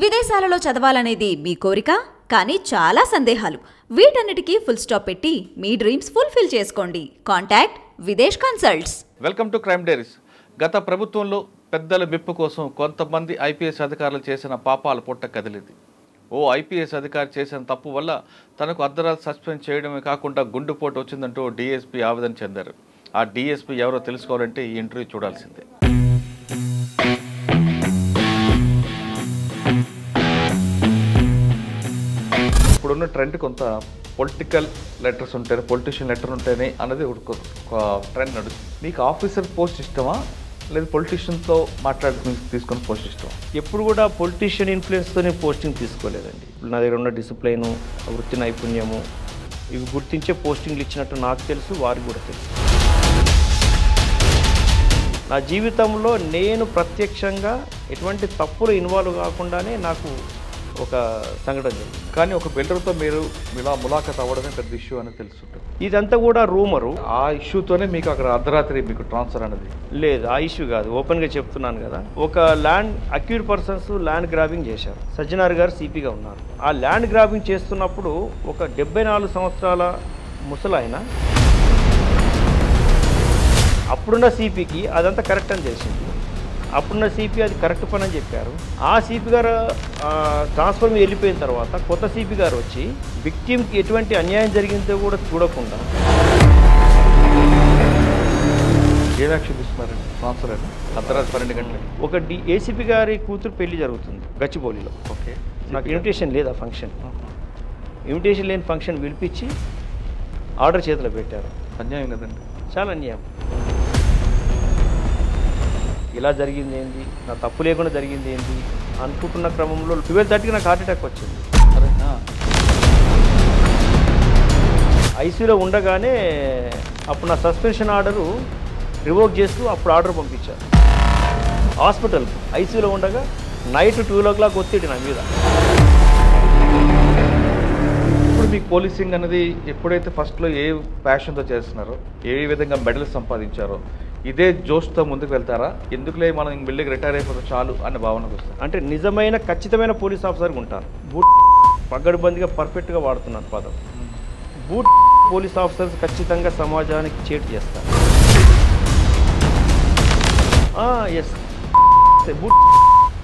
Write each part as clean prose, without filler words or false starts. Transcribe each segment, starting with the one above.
విదేశాలలో చదవాలనేది మీ కోరిక, కానీ చాలా సందేహాలు. వీటన్నిటికీ ఫుల్ స్టాప్ పెట్టి మీ డ్రీమ్స్ ఫుల్ఫిల్ చేసుకోండి. Contact Videsh consults. Welcome to crime diaries. గత ప్రభుత్వంలో పెద్దల మెప్పు కోసం కొంతమంది ఐపీఎస్ అధికారులు చేసిన పాపాల పుట్ట కదిలింది. ఓ ఐపీఎస్ అధికారి చేసిన తప్పు వల్ల తనకు అర్ధరాత్రి సస్పెండ్ చేయడమే కాకుండా గుండెపోటు వచ్చిందంటూ డీఎస్పీ ఆవేదన చెందారు. ఆ డీఎస్పీ ఎవరో తెలుసుకోవాలంటే ఈ ఇంటర్వ్యూ చూడాల్సిందే. ఇప్పుడున్న ట్రెండ్ కొంత పొలిటికల్ లెటర్స్ ఉంటాయి, పొలిటీషియన్ లెటర్ ఉంటేనే అన్నది ఒక ట్రెండ్ నడుస్తుంది. మీకు ఆఫీసర్ పోస్ట్ ఇష్టమా లేదా పొలిటీషియన్తో మాట్లాడి తీసుకుని పోస్ట్ ఇష్టమా? ఎప్పుడు కూడా పొలిటీషియన్ ఇన్ఫ్లుయెన్స్తోనే పోస్టింగ్ తీసుకోలేదండి. నా దగ్గర ఉన్న డిసిప్లైను, వృత్తి నైపుణ్యము ఇవి గుర్తించే పోస్టింగ్లు ఇచ్చినట్టు నాకు తెలుసు, వారికి కూడా తెలుసు. నా జీవితంలో నేను ప్రత్యక్షంగా ఎటువంటి తప్పులు ఇన్వాల్వ్ కాకుండానే నాకు ఒక సంఘటన జరిగింది. కానీ ఒక బిల్డర్తో మీరు ఇలా ములాఖత్ అవ్వడమే పెద్ద ఇష్యూ అని తెలుసుంటుంది. ఇదంతా కూడా రూమరు. ఆ ఇష్యూతోనే మీకు అక్కడ అర్ధరాత్రి మీకు ట్రాన్స్ఫర్ అనేది లేదు, ఆ ఇష్యూ కాదు. ఓపెన్గా చెప్తున్నాను కదా. ఒక land accused persons land grabbing చేశారు. సజ్జనార్ గారు సిపిగా ఉన్నారు. ఆ ల్యాండ్ గ్రాబింగ్ చేస్తున్నప్పుడు ఒక 74 సంవత్సరాల ముసలాయన అప్పుడున్న సిపికి అదంతా కరెక్ట్ అని తెలిసింది. అప్పుడున్న సిపి అది కరెక్ట్ పని అని చెప్పారు. ఆ సిపి గారు ట్రాన్స్ఫర్ మీద వెళ్ళిపోయిన తర్వాత కొత్త సిపి గారు వచ్చి విక్టిమ్కి ఎటువంటి అన్యాయం జరిగిందో కూడా చూడకుండా ఏం యాక్షన్ తీసుకున్నారండి? ట్రాన్స్ఫర్ అయినా అర్ధరాత్రి 12 గంటలకి ఒక ఏసీపీ గారి కూతురు పెళ్లి జరుగుతుంది గచ్చిబౌలిలో. ఓకే, నాకు ఇన్విటేషన్ లేదు. ఆ ఫంక్షన్ ఇన్విటేషన్ లేని ఫంక్షన్ పిలిపించి ఆర్డర్ చేతిలో పెట్టారు. అన్యాయం కదండి, చాలా అన్యాయం. ఇలా జరిగింది ఏంది, నా తప్పు లేకుండా జరిగింది ఏంది అనుకుంటున్న క్రమంలో 12:30కి నాకు హార్ట్ అటాక్ వచ్చింది. ఐసీయూలో ఉండగానే అప్పుడు నా సస్పెన్షన్ ఆర్డరు రివోక్ చేస్తూ అప్పుడు ఆర్డర్ పంపించారు హాస్పిటల్కి. ఐసీయూలో ఉండగా నైట్ 12 o'clock ఒత్తిడి నా మీద. ఇప్పుడు మీకు పోలీసింగ్ అనేది ఎప్పుడైతే ఫస్ట్లో ఏ ప్యాషన్తో చేస్తున్నారో, ఏ విధంగా మెడల్స్ సంపాదించారో ఇదే జోష్తో ముందుకు వెళ్తారా? ఎందుకులే మనం బిల్డింగ్ రిటైర్ అయిపోతే చాలు అనే భావనకు వస్తారు. అంటే నిజమైన ఖచ్చితమైన పోలీస్ ఆఫీసర్గా ఉంటారు. పగడ్బందీగా పర్ఫెక్ట్గా వాడుతున్నారు పదం. బూట్ పోలీస్ ఆఫీసర్స్ ఖచ్చితంగా సమాజానికి చేటు చేస్తారు. ఎస్, బూట్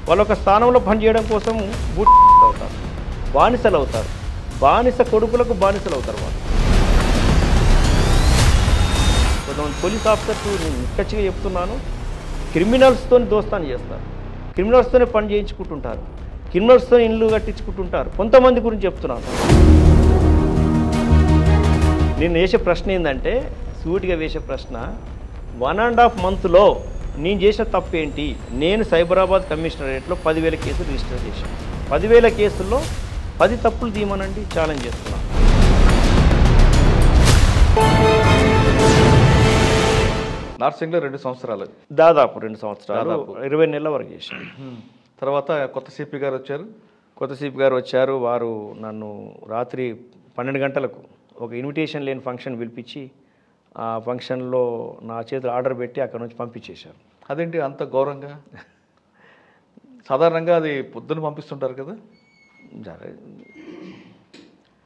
వాళ్ళ ఒక స్థానంలో పనిచేయడం కోసం బూట్ అవుతారు, బానిసలు అవుతారు. బానిస కొడుకులకు బానిసలు అవుతారు వాళ్ళు. కొంతమంది పోలీస్ ఆఫీసర్స్ నేను నిక్కచ్చిగా చెప్తున్నాను, క్రిమినల్స్తో దోస్తాను చేస్తారు, క్రిమినల్స్తోనే పని చేయించుకుంటుంటారు, క్రిమినల్స్తో ఇల్లు కట్టించుకుంటుంటారు. కొంతమంది గురించి చెప్తున్నాను. నేను వేసే ప్రశ్న ఏంటంటే, సూటిగా వేసే ప్రశ్న, 1.5 monthలో నేను చేసిన తప్పు ఏంటి? నేను సైబరాబాద్ కమిషనరేట్లో 10,000 కేసులు రిజిస్టర్ చేశాను. 10,000 కేసుల్లో 10 తప్పులు తీయమనండి, ఛాలెంజ్ చేస్తున్నాను. నార్సింగ్లో 2 సంవత్సరాలు, దాదాపు 2 సంవత్సరాలు, 20 నెలల వరకు చేశాను. తర్వాత కొత్త సిపి గారు వచ్చారు. కొత్త సిపి గారు వచ్చారు. వారు నన్ను రాత్రి 12 గంటలకు ఒక ఇన్విటేషన్ లేని ఫంక్షన్ పిలిపించి ఆ ఫంక్షన్లో నా చేతులు ఆర్డర్ పెట్టి అక్కడ నుంచి పంపించేశారు. అదేంటి అంత ఘోరంగా? సాధారణంగా అది పొద్దున్న పంపిస్తుంటారు కదా.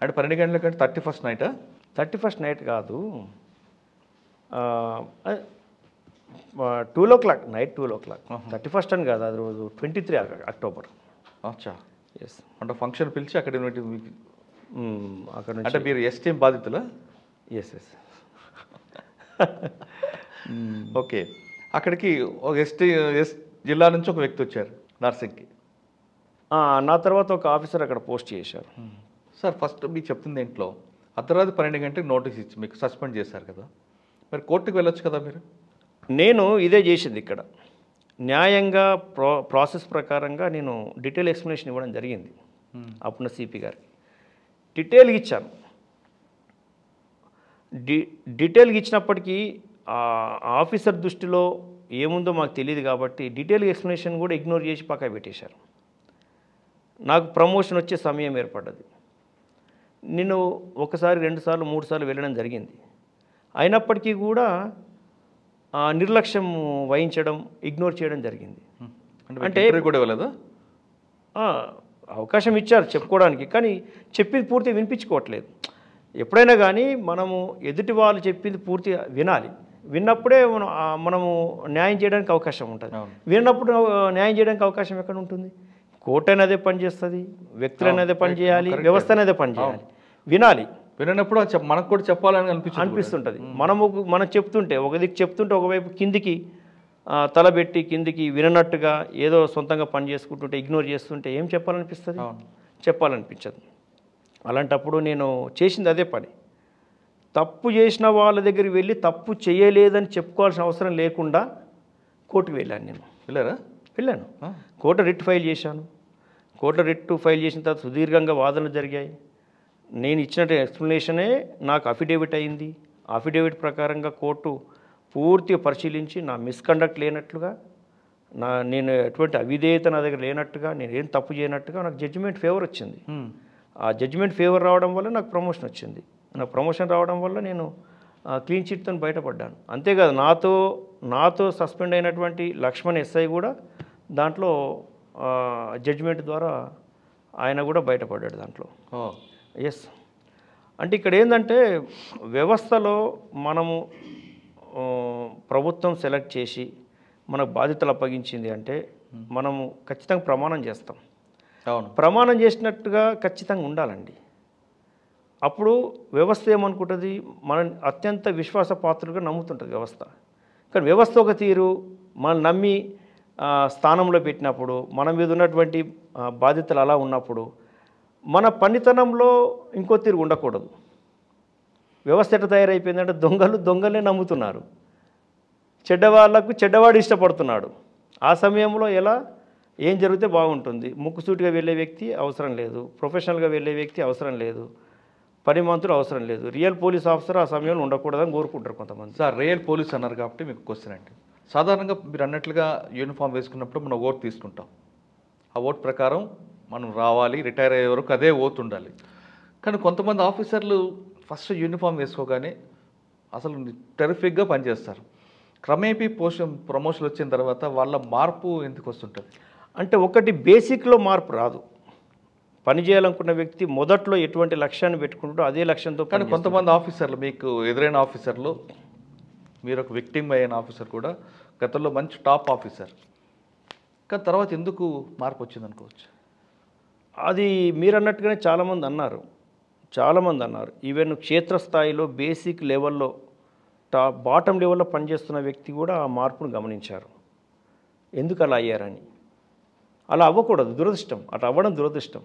అంటే 12 గంటల కంటే 31st నైటా? 31st నైట్ కాదు, 12 o'clock నైట్, 12 o'clock. 31st అని కాదు, అది రోజు 23 October. అచ్చా, ఎస్. అంటే ఫంక్షన్ పిలిచి అక్కడ అక్కడ అంటే మీరు ఎస్టీఎం బాధితులా? Yes yes. ఓకే, అక్కడికి ఒక ఎస్ జిల్లా నుంచి ఒక వ్యక్తి వచ్చారు నార్సింగ్కి. నా తర్వాత ఒక ఆఫీసర్ అక్కడ పోస్ట్ చేశారు. సార్, ఫస్ట్ మీకు చెప్తుంది ఏంట్లో అర్ధరాత్రి 12 గంటలకు నోటీస్ ఇచ్చి మీకు సస్పెండ్ చేశారు కదా, మరి కోర్టుకు వెళ్ళొచ్చు కదా మీరు? నేను ఇదే చేసింది ఇక్కడ. న్యాయంగా ప్రాసెస్ ప్రకారంగా నేను డీటెయిల్ ఎక్స్ప్లెనేషన్ ఇవ్వడం జరిగింది అప్పుడున్న సిపి గారికి. డీటెయిల్గా ఇచ్చాను. డీటెయిల్గా ఇచ్చినప్పటికీ ఆఫీసర్ దృష్టిలో ఏముందో మాకు తెలియదు కాబట్టి డీటెయిల్ ఎక్స్ప్లెనేషన్ కూడా ఇగ్నోర్ చేసి పక్కా పెట్టేశారు. నాకు ప్రమోషన్ వచ్చే సమయం ఏర్పడ్డది. నేను 1 సారి 2 సార్లు 3 సార్లు వెళ్ళడం జరిగింది. అయినప్పటికీ కూడా నిర్లక్ష్యం వహించడం, ఇగ్నోర్ చేయడం జరిగింది. అంటే కూడా ఇవ్వలేదా? ఆ, అవకాశం ఇచ్చారు చెప్పుకోవడానికి, కానీ చెప్పింది పూర్తిగా వినిపించుకోవట్లేదు. ఎప్పుడైనా కానీ మనము ఎదుటి వాళ్ళు చెప్పింది పూర్తిగా వినాలి. విన్నప్పుడే మనము న్యాయం చేయడానికి అవకాశం ఉంటుంది. విన్నప్పుడు న్యాయం చేయడానికి అవకాశం ఎక్కడ ఉంటుంది? కోర్టు అనేదే పనిచేస్తుంది, వ్యక్తులు అనేదే పని చేయాలి, వ్యవస్థ అనేదే పని చేయాలి. వినాలి. వినప్పుడు మనకు కూడా చెప్పాలని అనిపిస్తుంటుంది. మనం చెప్తుంటే ఒక దిక్కు చెప్తుంటే ఒకవైపు కిందికి తలబెట్టి కిందికి వినట్టుగా ఏదో సొంతంగా పని చేసుకుంటుంటే ఇగ్నోర్ చేస్తుంటే ఏం చెప్పాలనిపిస్తుంది? చెప్పాలనిపించదు. అలాంటప్పుడు నేను చేసింది అదే పని. తప్పు చేసిన వాళ్ళ దగ్గరికి వెళ్ళి తప్పు చేయలేదని చెప్పుకోవాల్సిన అవసరం లేకుండా కోర్టుకు వెళ్ళాను. నేను వెళ్ళాను. కోర్టు రిట్ ఫైల్ చేశాను. కోర్టు రిట్ ఫైల్ చేసిన తర్వాత సుదీర్ఘంగా వాదనలు జరిగాయి. నేను ఇచ్చిన ఎక్స్ప్లెనేషనే నాకు అఫిడేవిట్ అయింది. అఫిడేవిట్ ప్రకారంగా కోర్టు పూర్తిగా పరిశీలించి నా మిస్కండక్ట్ లేనట్లుగా, నేను ఎటువంటి అవిధేయత నా దగ్గర లేనట్టుగా, నేను ఏం తప్పు చేయనట్టుగా నాకు జడ్జిమెంట్ ఫేవర్ వచ్చింది. ఆ జడ్జిమెంట్ ఫేవర్ రావడం వల్ల నాకు ప్రమోషన్ వచ్చింది. నాకు ప్రమోషన్ రావడం వల్ల నేను క్లీన్ చిట్తో బయటపడ్డాను. అంతేకాదు నాతో సస్పెండ్ అయినటువంటి లక్ష్మణ్ ఎస్ఐ కూడా దాంట్లో జడ్జిమెంట్ ద్వారా ఆయన కూడా బయటపడ్డాడు దాంట్లో. ఎస్. అంటే ఇక్కడ ఏంటంటే వ్యవస్థలో మనము ప్రభుత్వం సెలెక్ట్ చేసి మనకు బాధ్యతలు అప్పగించింది అంటే మనము ఖచ్చితంగా ప్రమాణం చేస్తాం. ప్రమాణం చేసినట్టుగా ఖచ్చితంగా ఉండాలండి. అప్పుడు వ్యవస్థ ఏమనుకుంటుంది, మనం అత్యంత విశ్వాసపాత్రులుగా నమ్ముతుంటుంది వ్యవస్థ. కానీ వ్యవస్థ ఒక తీరు మనం నమ్మి స్థానంలో పెట్టినప్పుడు, మన మీద ఉన్నటువంటి బాధ్యతలు అలా ఉన్నప్పుడు మన పనితనంలో ఇంకో తీరు ఉండకూడదు. వ్యవస్థ ఎట్లా తయారైపోయిందంటే దొంగలే నమ్ముతున్నారు, చెడ్డవాళ్లకు చెడ్డవాడు ఇష్టపడుతున్నాడు. ఆ సమయంలో ఏం జరిగితే బాగుంటుంది, ముక్కుసూటిగా వెళ్ళే వ్యక్తి అవసరం లేదు, ప్రొఫెషనల్గా వెళ్ళే వ్యక్తి అవసరం లేదు, పనిమంతులు అవసరం లేదు, రియల్ పోలీస్ ఆఫీసర్ ఆ సమయంలో ఉండకూడదని కోరుకుంటారు కొంతమంది. సార్, రియల్ పోలీస్ అన్నారు కాబట్టి మీకు క్వశ్చన్ అండి. సాధారణంగా మీరు అన్నట్లుగా యూనిఫామ్ వేసుకున్నప్పుడు మనం ఓట్ తీసుకుంటాం. ఆ ఓట్ ప్రకారం మనం రావాలి, రిటైర్ అయ్యే వరకు అదే ఓట్ ఉండాలి. కానీ కొంతమంది ఆఫీసర్లు ఫస్ట్ యూనిఫామ్ వేసుకోగానే అసలు టెరిఫిక్గా పనిచేస్తారు. క్రమేపీ ప్రమోషన్ వచ్చిన తర్వాత వాళ్ళ మార్పు ఎందుకు వస్తుంటుంది? అంటే ఒకటి బేసిక్లో మార్పు రాదు. పని చేయాలనుకున్న వ్యక్తి మొదట్లో ఎటువంటి లక్ష్యాన్ని పెట్టుకుంటాడో అదే లక్ష్యంతో. కానీ కొంతమంది ఆఫీసర్లు, మీకు ఎదురైన ఆఫీసర్లు, మీరు ఒక విక్టిమ్ అయిన ఆఫీసర్ కూడా గతంలో మంచి టాప్ ఆఫీసర్, కానీ తర్వాత ఎందుకు మార్పు వచ్చింది అనుకోవచ్చు? అది మీరు అన్నట్టుగానే చాలామంది అన్నారు. ఈవెన్ క్షేత్రస్థాయిలో బేసిక్ లెవెల్లో బాటమ్ లెవెల్లో పనిచేస్తున్న వ్యక్తి కూడా ఆ మార్పును గమనించారు. ఎందుకు అలా అయ్యారని. అలా అవ్వకూడదు, దురదృష్టం. అటు అవ్వడం దురదృష్టం.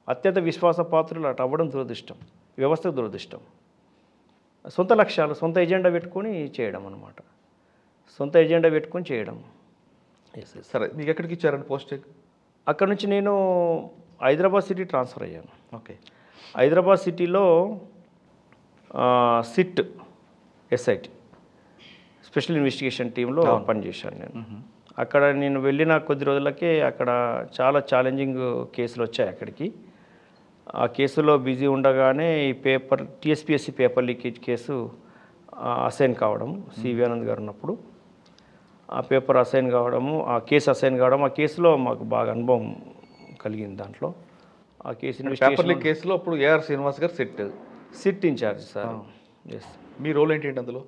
అత్యంత విశ్వాసపాత్రులు అటు అవ్వడం దురదృష్టం, వ్యవస్థకు దురదృష్టం. సొంత లక్ష్యాలు, సొంత ఎజెండా పెట్టుకొని చేయడం అన్నమాట. సొంత ఎజెండా పెట్టుకొని చేయడం. సరే, మీకు ఎక్కడికి ఇచ్చారండి పోస్టింగ్? అక్కడ నుంచి నేను హైదరాబాద్ సిటీ ట్రాన్స్ఫర్ అయ్యాను. ఓకే. హైదరాబాద్ సిటీలో సిట్ ఎస్ఐటి స్పెషల్ ఇన్వెస్టిగేషన్ టీంలో పనిచేశాను నేను. అక్కడ నేను వెళ్ళిన కొద్ది రోజులకే అక్కడ చాలా ఛాలెంజింగ్ కేసులు వచ్చాయి అక్కడికి. ఆ కేసులో బిజీ ఉండగానే ఈ TSPSC paper leakage case assign కావడం, సివి ఆనంద్ గారు ఉన్నప్పుడు ఆ పేపర్ అసైన్ కావడము, ఆ కేసు అసైన్ కావడం, ఆ కేసులో మాకు బాగా అనుభవం కలిగింది. దాంట్లో ఆ కేసు ఇన్వెస్టిగేషన్ కేసులో అప్పుడు ఏఆర్ శ్రీనివాస్ గారు సిట్ ఇన్ఛార్జ్ సార్. ఎస్. మీ రోల్ ఏంటి అందులో?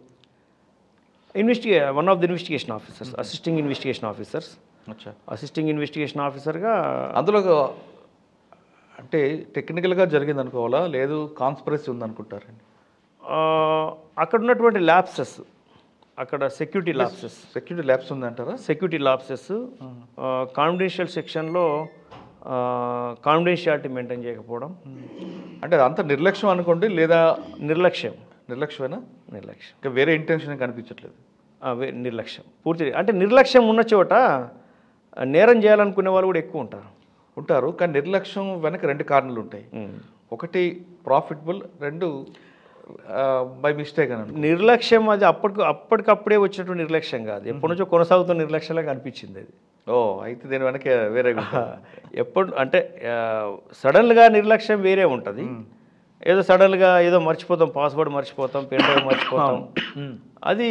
One of the investigation officers, assisting investigation officers. Assisting investigation ఆఫీసర్గా అందులో అంటే టెక్నికల్గా జరిగింది అనుకోవాలా, లేదు కాన్స్పిరసీ ఉందనుకుంటారండి? అక్కడ ఉన్నటువంటి ల్యాప్సెస్, అక్కడ సెక్యూరిటీ ల్యాబ్స్ ఉందంటారా? సెక్యూరిటీ ల్యాబ్సెస్ కాన్ఫిడెన్షియల్ సెక్షన్లో కాన్ఫిడెన్షియాలిటీ మెయింటైన్ చేయకపోవడం. అంటే అంత నిర్లక్ష్యం అనుకోండి, లేదా నిర్లక్ష్యమేనా? నిర్లక్ష్యం. ఇంకా వేరే ఇంటెన్షన్ కనిపించట్లేదు. నిర్లక్ష్యం పూర్తి. అంటే నిర్లక్ష్యం ఉన్న చోట నేరం చేయాలనుకునే వాళ్ళు కూడా ఎక్కువ ఉంటారు. కానీ నిర్లక్ష్యం వెనక రెండు కారణాలు ఉంటాయి. ఒకటి ప్రాఫిటబుల్, రెండు బై మిస్టేక్ అని. నిర్లక్ష్యం అది అప్పటికప్పుడే వచ్చినటువంటి నిర్లక్ష్యం కాదు, ఎప్పటి నుంచో కొనసాగుతున్న నిర్లక్ష్యంలాగా అనిపించింది అది. అయితే దీని వెనక వేరే ఎప్పుడు అంటే సడన్గా నిర్లక్ష్యం వేరే ఉంటుంది. ఏదో సడన్గా ఏదో మర్చిపోతాం, పాస్వర్డ్ మర్చిపోతాం, పెన్ డ్రైవ్ మర్చిపోతాం, అది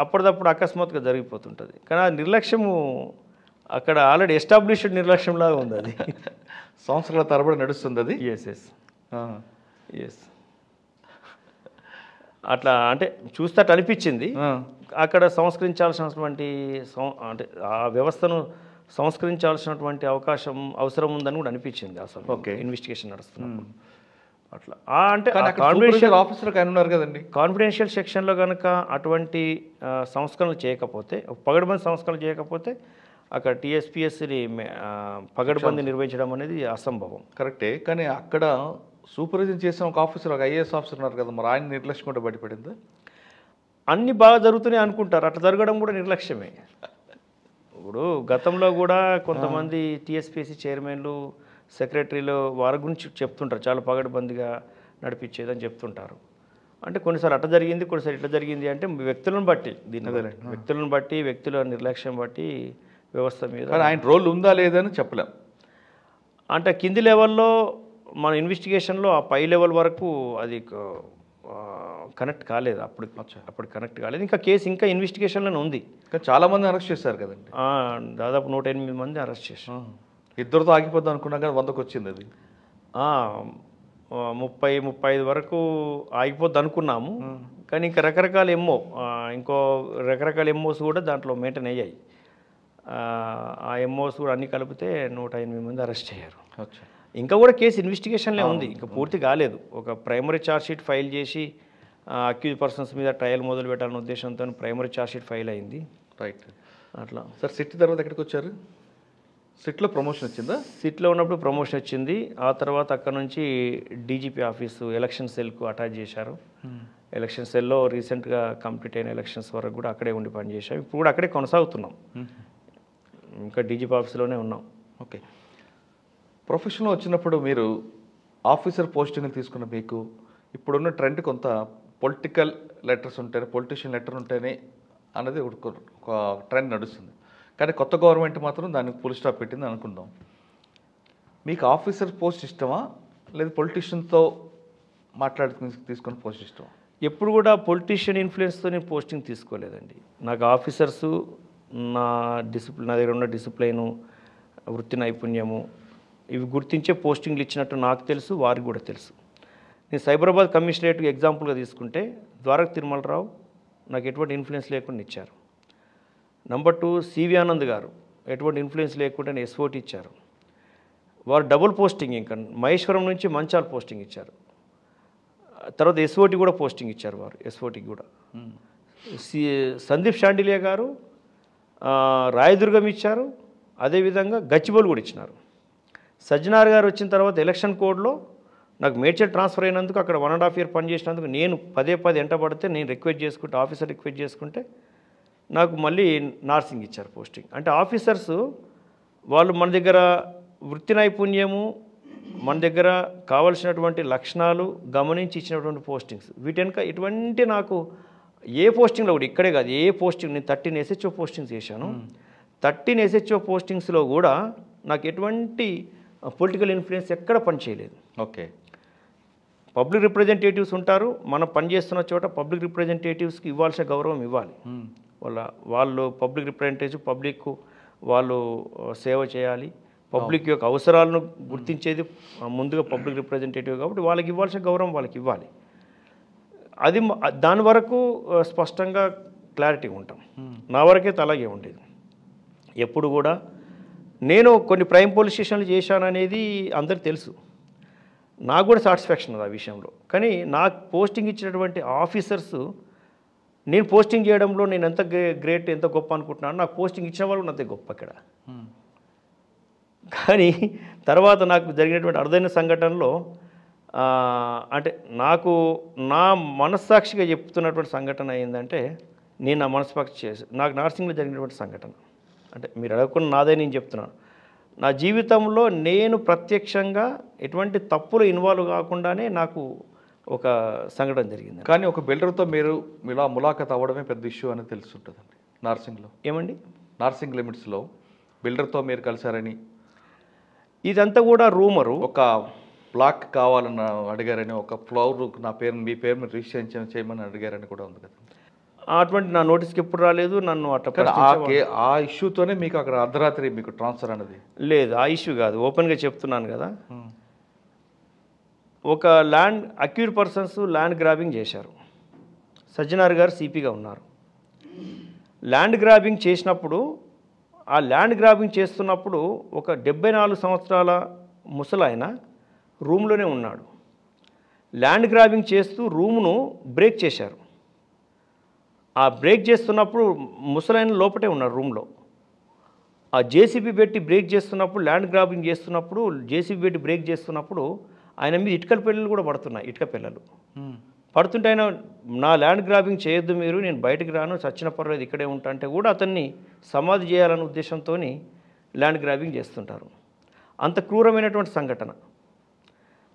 అప్పటిదప్పుడు అకస్మాత్తుగా జరిగిపోతుంటుంది. కానీ ఆ నిర్లక్ష్యము అక్కడ ఆల్రెడీ ఎస్టాబ్లిష్డ్ నిర్లక్ష్యంలాగా ఉంది అది. సంవత్సరాల తరబడి నడుస్తుంది అది. ఎస్ ఎస్ అట్లా అంటే చూస్తే అట్లా అనిపించింది. అక్కడ సంస్కరించాల్సినటువంటి అంటే ఆ వ్యవస్థను సంస్కరించాల్సినటువంటి అవసరం ఉందని కూడా అనిపించింది అసలు. ఓకే, ఇన్వెస్టిగేషన్ నడుస్తున్నప్పుడు అట్లా అంటే ఆఫీసర్కి ఆయన ఉన్నారు కదండి. కాన్ఫిడెన్షియల్ సెక్షన్లో కనుక అటువంటి సంస్కరణలు చేయకపోతే, పగడ్బందీ సంస్కరణలు చేయకపోతే అక్కడ టీఎస్పీఎస్ని పగడ్బందీ నిర్వహించడం అనేది అసంభవం. కరెక్టే, కానీ అక్కడ సూపర్విజన్ చేసిన ఒక ఆఫీసర్, ఒక ఐఏఎస్ ఆఫీసర్ ఉన్నారు కదా, మరి ఆయన నిర్లక్ష్యం కూడా బయటపడిందా? అన్నీ బాగా జరుగుతున్నాయి అనుకుంటారు, అట్లా జరగడం కూడా నిర్లక్ష్యమే. ఇప్పుడు గతంలో కూడా కొంతమంది టీఎస్పీఎస్సీ చైర్మన్లు, సెక్రటరీలు వారి గురించి చెప్తుంటారు, చాలా పగడ్బందీగా నడిపించేదని చెప్తుంటారు. అంటే కొన్నిసార్లు అట్లా జరిగింది, కొన్నిసార్లు ఇట్లా జరిగింది. అంటే వ్యక్తులను బట్టి, వ్యక్తులను బట్టి, వ్యక్తుల నిర్లక్ష్యం బట్టి వ్యవస్థ మీద ఆయన రోల్ ఉందా లేదని చెప్పలేం. అంటే కింది లెవెల్లో మన ఇన్వెస్టిగేషన్లో ఆ పై లెవెల్ వరకు అది కనెక్ట్ కాలేదు, అప్పుడు కనెక్ట్ కాలేదు. ఇంకా కేసు ఇంకా ఇన్వెస్టిగేషన్లోనే ఉంది. కానీ చాలామంది అరెస్ట్ చేశారు కదండి. దాదాపు 108 మంది అరెస్ట్ చేశారు. ఇద్దరితో ఆగిపోద్దాం అనుకున్నా కానీ 100కి వచ్చింది అది. 30-35 వరకు ఆగిపోద్ది అనుకున్నాము, కానీ ఇంకా రకరకాల ఇంకో రకరకాల ఎంఓస్ కూడా దాంట్లో మెయింటైన్ అయ్యాయి. ఆ ఎంఓస్ కూడా అన్ని కలిపితే 108 మంది అరెస్ట్ అయ్యారు. ఇంకా కూడా కేసు ఇన్వెస్టిగేషన్లే ఉంది, ఇంకా పూర్తి కాలేదు. ఒక ప్రైమరీ ఛార్జ్షీట్ ఫైల్ చేసి అక్యూజ్ పర్సన్స్ మీద ట్రయల్ మొదలు పెట్టాలనే ఉద్దేశంతో ప్రైమరీ ఛార్జ్షీట్ ఫైల్ అయింది. రైట్, అట్లా. సార్ సిట్ తర్వాత ఎక్కడికి వచ్చారు? సిట్లో ప్రమోషన్ వచ్చిందా? సిట్లో ఉన్నప్పుడు ప్రమోషన్ వచ్చింది. ఆ తర్వాత అక్కడ నుంచి డీజీపీ ఆఫీసు ఎలక్షన్ సెల్కు అటాచ్ చేశారు. ఎలక్షన్ సెల్లో రీసెంట్గా కంప్లీట్ అయిన ఎలక్షన్స్ వరకు కూడా అక్కడే ఉండి పనిచేసాం. ఇప్పుడు కూడా అక్కడే కొనసాగుతున్నాం, ఇంకా డీజీపీ ఆఫీస్లోనే ఉన్నాం. ఓకే, ప్రొఫెషన్లో వచ్చినప్పుడు మీరు ఆఫీసర్ పోస్టింగ్ తీసుకున్న మీకు ఇప్పుడున్న ట్రెండ్ కొంత పొలిటికల్ లెటర్స్ ఉంటేనే, పొలిటీషియన్ లెటర్ ఉంటేనే అన్నది ఒక ట్రెండ్ నడుస్తుంది. కానీ కొత్త గవర్నమెంట్ మాత్రం దానికి ఫుల్ స్టాప్ పెట్టింది అనుకుందాం. మీకు ఆఫీసర్ పోస్ట్ ఇష్టమా లేదా పొలిటీషియన్తో మాట్లాడి తీసుకున్న పోస్ట్ ఇష్టమా? ఎప్పుడు కూడా పొలిటీషియన్ ఇన్ఫ్లుయెన్స్తో నేను పోస్టింగ్ తీసుకోలేదండి. నాకు ఆఫీసర్సు నా దగ్గర ఉన్న డిసిప్లైను, వృత్తి నైపుణ్యము ఇవి గుర్తించే పోస్టింగ్లు ఇచ్చినట్టు నాకు తెలుసు, వారికి కూడా తెలుసు. నేను సైబరాబాద్ కమిషనరేట్కి ఎగ్జాంపుల్గా తీసుకుంటే ద్వారక తిరుమలరావు నాకు ఎటువంటి ఇన్ఫ్లుయెన్స్ లేకుండా ఇచ్చారు. నెంబర్ 2 సివి ఆనంద్ గారు ఎటువంటి ఇన్ఫ్లుయెన్స్ లేకుండా ఎస్ఓటీ ఇచ్చారు. వారు డబుల్ పోస్టింగ్, ఇంకా మహేశ్వరం నుంచి మంచాల్ పోస్టింగ్ ఇచ్చారు. తర్వాత ఎస్ఓటీ కూడా పోస్టింగ్ ఇచ్చారు వారు, ఎస్ఓటీకి కూడా. సందీప్ షాండిలియా గారు రాయదుర్గం ఇచ్చారు, అదేవిధంగా గచ్చిబౌలి కూడా ఇచ్చినారు. సజ్జనార్ గారు వచ్చిన తర్వాత ఎలక్షన్ కోడ్లో నాకు మేడ్చల్ ట్రాన్స్ఫర్ అయినందుకు అక్కడ 1.5 year పనిచేసినందుకు నేను పదే ఎంటబడితే నేను రిక్వెస్ట్ చేసుకుంటే, ఆఫీసర్ రిక్వెస్ట్ చేసుకుంటే నాకు మళ్ళీ నార్సింగ్ ఇచ్చారు పోస్టింగ్. అంటే ఆఫీసర్సు వాళ్ళు మన దగ్గర వృత్తి నైపుణ్యము, మన దగ్గర కావలసినటువంటి లక్షణాలు గమనించి ఇచ్చినటువంటి పోస్టింగ్స్. వీటెనక ఇటువంటి నాకు ఏ పోస్టింగ్లో కూడా, ఇక్కడే కాదు ఏ పోస్టింగ్, నేను 13 SHO పోస్టింగ్స్ చేశాను. 13 SHO పోస్టింగ్స్లో కూడా నాకు ఎటువంటి పొలిటికల్ ఇన్ఫ్లుయెన్స్ ఎక్కడ పనిచేయలేదు. ఓకే, పబ్లిక్ రిప్రజెంటేటివ్స్ ఉంటారు, మనం పనిచేస్తున్న చోట పబ్లిక్ రిప్రజెంటేటివ్స్కి ఇవ్వాల్సిన గౌరవం ఇవ్వాలి. వాళ్ళు పబ్లిక్ రిప్రజెంటేటివ్, పబ్లిక్ వాళ్ళు సేవ చేయాలి. పబ్లిక్ యొక్క అవసరాలను గుర్తించేది ముందుగా పబ్లిక్ రిప్రజెంటేటివ్ కాబట్టి వాళ్ళకి ఇవ్వాల్సిన గౌరవం వాళ్ళకి ఇవ్వాలి. అది దాని వరకు స్పష్టంగా క్లారిటీ ఉంటాం. నా వరకైతే అలాగే ఉండేది. ఎప్పుడు కూడా నేను కొన్ని ప్రైమ్ పోలీస్ స్టేషన్లు చేశాననేది అందరికి తెలుసు, నాకు కూడా సాటిస్ఫాక్షన్ ఉంది ఆ విషయంలో. కానీ నాకు పోస్టింగ్ ఇచ్చినటువంటి ఆఫీసర్స్, నేను పోస్టింగ్ చేయడంలో నేను ఎంత గ్రేట్, ఎంత గొప్ప అనుకుంటున్నాను, నాకు పోస్టింగ్ ఇచ్చిన వాళ్ళు అంతే గొప్ప అక్కడ. కానీ తర్వాత నాకు జరిగినటువంటి అరుదైన సంఘటనలో అంటే నాకు నా మనస్సాక్షిగా చెప్తున్నటువంటి సంఘటన ఏంటంటే, నేను నా మనస్సాక్షి చేసి నాకు నార్సింగ్లో జరిగినటువంటి సంఘటన అంటే మీరు అడగకుండా నాదే నేను చెప్తున్నాను. నా జీవితంలో నేను ప్రత్యక్షంగా ఎటువంటి తప్పులు ఇన్వాల్వ్ కాకుండానే నాకు ఒక సంఘటన జరిగింది. కానీ ఒక బిల్డర్తో మీరు ఇలా ములాఖత్ అవ్వడమే పెద్ద ఇష్యూ అని తెలుసుంటుందండి నార్సింగ్లో. ఏమండి, నార్సింగ్ లిమిట్స్లో బిల్డర్తో మీరు కలిశారని, ఇదంతా కూడా రూమరు. ఒక బ్లాక్ కావాలని అడిగారని, ఒక ఫ్లోర్ నా పేరు మీ పేరు మీరు రిజిస్ట్రేషన్ చేయమని అడిగారని కూడా ఉంది కదా. అటువంటి నా నోటీస్కి ఎప్పుడు రాలేదు, నన్ను అట్లా కానీ ప్రశ్నించేవాడు. ఆ ఇష్యూతోనే మీకు అక్కడ అర్ధరాత్రి మీకు ట్రాన్స్ఫర్ అనేది. లేదు, ఆ ఇష్యూ కాదు, ఓపెన్గా చెప్తున్నాను కదా. ఒక land acquire persons land grabbing చేశారు. సజ్జనార్ గారు సిపిగా ఉన్నారు. ల్యాండ్ గ్రాబింగ్ చేసినప్పుడు, ఆ ల్యాండ్ గ్రాబింగ్ చేస్తున్నప్పుడు ఒక 74 సంవత్సరాల ముసలాయన రూమ్లోనే ఉన్నాడు. ల్యాండ్ గ్రాబింగ్ చేస్తూ రూమ్ను బ్రేక్ చేశారు. ఆ బ్రేక్ చేస్తున్నప్పుడు ముసలాయన లోపటే ఉన్నాడు రూమ్లో. ఆ జేసీబీ పెట్టి బ్రేక్ చేస్తున్నప్పుడు, ల్యాండ్ గ్రాబింగ్ చేస్తున్నప్పుడు జేసీబీ పెట్టి బ్రేక్ చేస్తున్నప్పుడు ఆయన మీద ఇటుకల పిల్లలు కూడా పడుతున్నాయి. ఇటుక పిల్లలు పడుతుంటే ఆయన, నా ల్యాండ్ గ్రాబింగ్ చేయొద్దు మీరు, నేను బయటకు రాను, చచ్చిన పర్లేదు ఇక్కడే ఉంటా అంటే కూడా అతన్ని సమాధి చేయాలనే ఉద్దేశంతో ల్యాండ్ గ్రాబింగ్ చేస్తుంటారు. అంత క్రూరమైనటువంటి సంఘటన.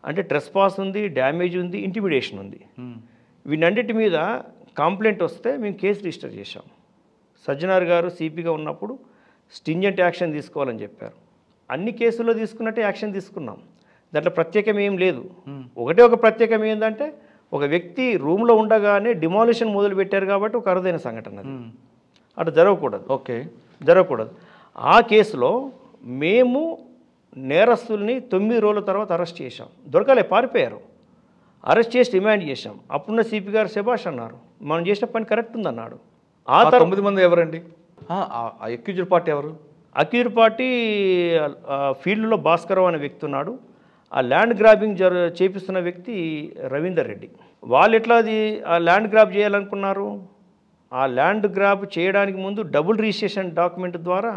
అంటే ట్రెస్పాస్ ఉంది, డ్యామేజ్ ఉంది, ఇంటిమిడేషన్ ఉంది. వీటన్నిటి మీద కంప్లైంట్ వస్తే మేము కేసు రిజిస్టర్ చేశాం. సజ్జనార్ గారు సిపిగా ఉన్నప్పుడు స్టింజెంట్ యాక్షన్ తీసుకోవాలని చెప్పారు. అన్ని కేసుల్లో తీసుకున్నట్టే యాక్షన్ తీసుకున్నాం. దాంట్లో ప్రత్యేకం ఏం లేదు. ఒకటే ఒక ప్రత్యేకం ఏంటంటే, ఒక వ్యక్తి రూమ్లో ఉండగానే డిమాలిషన్ మొదలు పెట్టారు కాబట్టి ఒక అరుదైన సంఘటన అది. అటు జరగకూడదు. ఓకే, జరగకూడదు. ఆ కేసులో మేము నేరస్తుల్ని 9 రోజుల తర్వాత అరెస్ట్ చేశాం. దొరకలే, పారిపోయారు. అరెస్ట్ చేసి రిమాండ్ చేశాం. అప్పుడున్న సిపి గారు శభాష్ అన్నారు, మనం చేసిన పని కరెక్ట్ ఉందన్నాడు. ఆ ఆ తర్వాత 9 మంది ఎవరండి? అక్యూజ్డ్ పార్టీ ఎవరు? అక్యూర్ పార్టీ ఫీల్డ్లో భాస్కరరావు అనే వ్యక్తి ఉన్నాడు. ఆ ల్యాండ్ గ్రాబింగ్ చేపిస్తున్న వ్యక్తి రవీందర్ రెడ్డి. వాళ్ళు ఎట్లా అది ఆ ల్యాండ్ గ్రాబ్ చేయాలనుకున్నారు? ఆ ల్యాండ్ గ్రాబ్ చేయడానికి ముందు డబుల్ రిజిస్ట్రేషన్ డాక్యుమెంట్ ద్వారా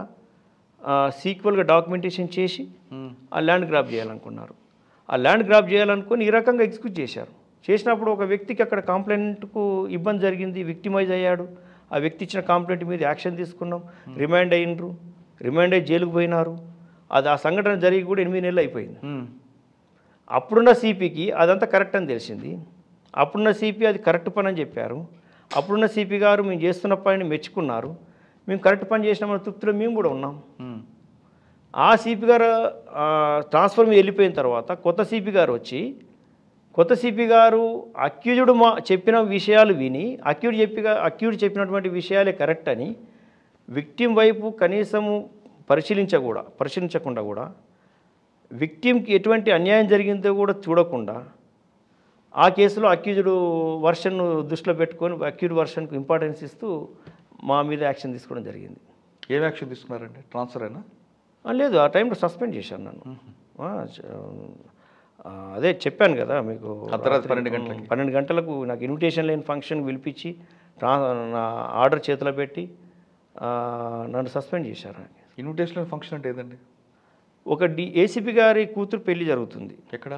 సీక్వెల్గా డాక్యుమెంటేషన్ చేసి ఆ ల్యాండ్ గ్రాబ్ చేయాలనుకున్నారు. ఆ ల్యాండ్ గ్రాబ్ చేయాలనుకుని ఈ రకంగా ఎగ్జిక్యూట్ చేశారు. చేసినప్పుడు ఒక వ్యక్తికి అక్కడ కంప్లైంట్కు ఇబ్బంది జరిగింది, విక్టిమైజ్ అయ్యాడు. ఆ వ్యక్తి ఇచ్చిన కంప్లైంట్ మీద యాక్షన్ తీసుకున్నాం. రిమాండ్ అయినరు, రిమాండ్ అయ్యి జైలుకు పోయినారు. అది ఆ సంఘటన జరిగి కూడా 8 నెలలు అయిపోయింది. అప్పుడున్న సిపికి అదంతా కరెక్ట్ అని తెలిసింది. అప్పుడున్న సిపి అది కరెక్ట్ పని అని చెప్పారు. అప్పుడున్న సిపి గారు మేము చేస్తున్న పనిని మెచ్చుకున్నారు. మేము కరెక్ట్ పని చేసినామన్న తృప్తిలో మేము కూడా ఉన్నాం. ఆ సిపి గారు ట్రాన్స్ఫర్ మీద వెళ్ళిపోయిన తర్వాత కొత్త సిపి గారు వచ్చి, కొత్త సిపి గారు అక్యూజ్డ్ చెప్పిన విషయాలు విని, అక్యూజ్డ్ చెప్పినటువంటి విషయాలే కరెక్ట్ అని విక్టిమ్ వైపు కనీసము పరిశీలించకుండా కూడా, విక్టిమ్కి ఎటువంటి అన్యాయం జరిగిందో కూడా చూడకుండా, ఆ కేసులో అక్యూజ్డ్ వర్షన్ను దృష్టిలో పెట్టుకొని అక్యూజ్డ్ వర్షన్కు ఇంపార్టెన్స్ ఇస్తూ మా మీద యాక్షన్ తీసుకోవడం జరిగింది. ఏం యాక్షన్ తీసుకున్నారండి? ట్రాన్స్ఫర్ అయినా? లేదు, ఆ టైంలో సస్పెండ్ చేశాను నన్ను. అదే చెప్పాను కదా మీకు, అర్ధరాత్రి 12 గంటలకి. 12 గంటలకు నాకు ఇన్విటేషన్ లేని ఫంక్షన్ పిలిపించి నా ఆర్డర్ చేతిలో పెట్టి నన్ను సస్పెండ్ చేశారు. ఇన్విటేషన్ ఫంక్షన్ అంటే ఏదండి? ఒక ఏసీపీ గారి కూతురు పెళ్లి జరుగుతుంది. ఎక్కడ?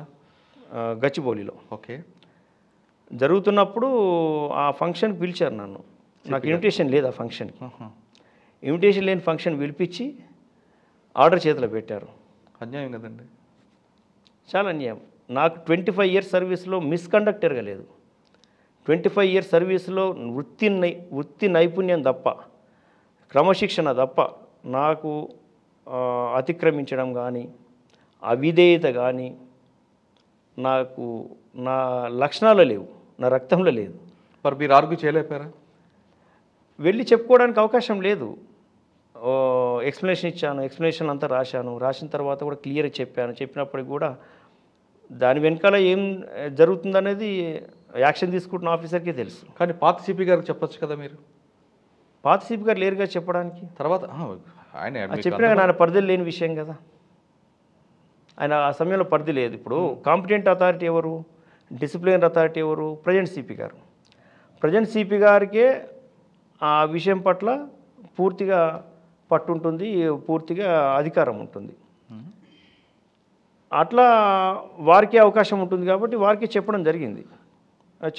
గచ్చిబౌలిలో. ఓకే. జరుగుతున్నప్పుడు ఆ ఫంక్షన్కి పిలిచారు నన్ను. నాకు ఇన్విటేషన్ లేదు ఆ ఫంక్షన్కి. ఇన్విటేషన్ లేని ఫంక్షన్ పిలిపించి ఆర్డర్ చేతిలో పెట్టారు. అన్యాయం కదండి. చాలా అన్యాయం. నాకు 25 ఇయర్స్ సర్వీస్లో మిస్కండక్ట్ ఎరగలేదు. 25 ఇయర్స్ సర్వీస్లో వృత్తి నైపుణ్యం తప్ప, క్రమశిక్షణ తప్ప నాకు అతిక్రమించడం కానీ, అవిధేయత కానీ నాకు నా లక్షణాలు లేవు, నా రక్తంలో లేదు. మరి మీరు ఆర్గ్యూ చేయలేపారా? వెళ్ళి చెప్పుకోవడానికి అవకాశం లేదు. ఎక్స్ప్లెనేషన్ ఇచ్చాను, ఎక్స్ప్లెనేషన్ అంతా రాసిన తర్వాత కూడా క్లియర్గా చెప్పినప్పటికి కూడా దాని వెనకాల ఏం జరుగుతుందనేది యాక్షన్ తీసుకుంటున్న ఆఫీసర్కే తెలుసు. కానీ పాత సిపి గారికి చెప్పొచ్చు కదా మీరు. పాత సిపి గారు లేరుగా చెప్పడానికి. తర్వాత ఆయన చెప్పినా ఆయన పరిధి లేని విషయం కదా. ఆయన ఆ సమయంలో పరిధి లేదు. ఇప్పుడు కాంపిటెంట్ అథారిటీ ఎవరు, డిసిప్లినరీ అథారిటీ ఎవరు? ప్రజెంట్ సిపి గారు. ప్రజెంట్ సిపి గారికే ఆ విషయం పట్ల పూర్తిగా పట్టు ఉంటుంది, పూర్తిగా అధికారం ఉంటుంది. అట్లా వారికే అవకాశం ఉంటుంది కాబట్టి వారికి చెప్పడం జరిగింది.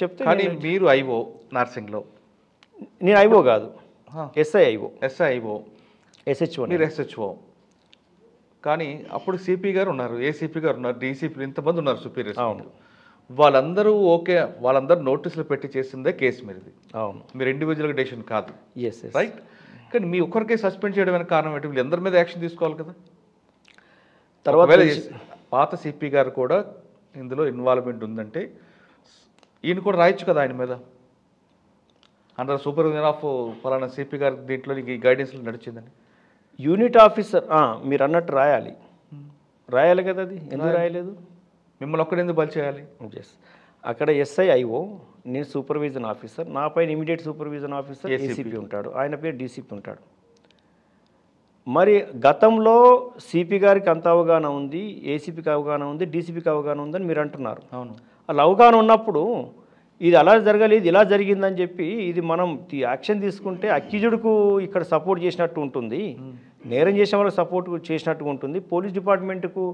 చెప్తే కానీ మీరు ఐఓ నర్సింగ్లో, నేను ఐఓ కాదు, ఎస్ఐ ఎస్హెచ్ఓ. మీరు ఎస్హెచ్ఓ. కానీ అప్పుడు సిపి గారు ఉన్నారు, ఏసీపీ గారు ఉన్నారు, డీసీపీ, ఇంతమంది ఉన్నారు సుపీరియర్స్. అవును. వాళ్ళందరూ ఓకే, వాళ్ళందరూ నోటీసులు పెట్టి చేసిందే కేసు మీరుది. అవును. మీరు ఇండివిజువల్గా డెసిషన్ కాదు. Yes right. కానీ మీ ఒక్కరికే సస్పెండ్ చేయడం వెనక కారణం ఏంటి? వీళ్ళు అందరి మీద యాక్షన్ తీసుకోవాలి కదా. తర్వాత పాత సిపి గారు కూడా ఇందులో ఇన్వాల్వ్మెంట్ ఉందంటే ఈయన కూడా రాయొచ్చు కదా ఆయన మీద. అండర్ సూపర్విజన్ ఆఫ్ ఫలానా సిపి గారి దీంట్లో ఈ గైడెన్స్లో నడిచిందని. యూనిట్ ఆఫీసర్ మీరు అన్నట్టు రాయాలి కదా, అది ఎందుకు రాయలేదు? మిమ్మల్ని ఒక్కడే ఎందుకు బలి చేయాలి? ఎస్, అక్కడ ఎస్ఐ ఐఓ, నేను సూపర్విజన్ ఆఫీసర్, నా పైన ఇమీడియట్ సూపర్విజన్ ఆఫీసర్ ఏసీపీ ఉంటాడు, ఆయన పేరు డీసీపీ ఉంటాడు. మరి గతంలో సిపి గారికి అంత అవగాహన ఉంది, ఏసీపీకి అవగాహన ఉంది, డీసీపీకి అవగాహన ఉందని మీరు అంటున్నారు. అవును, అలా అవగాహన ఉన్నప్పుడు ఇది అలా జరగలేదు, ఇలా జరిగిందని చెప్పి ఇది మనం యాక్షన్ తీసుకుంటే అక్యూజ్డ్కు ఇక్కడ సపోర్ట్ చేసినట్టు ఉంటుంది, నేరం చేసిన వాళ్ళకి సపోర్ట్ చేసినట్టుగా ఉంటుంది, పోలీస్ డిపార్ట్మెంట్కు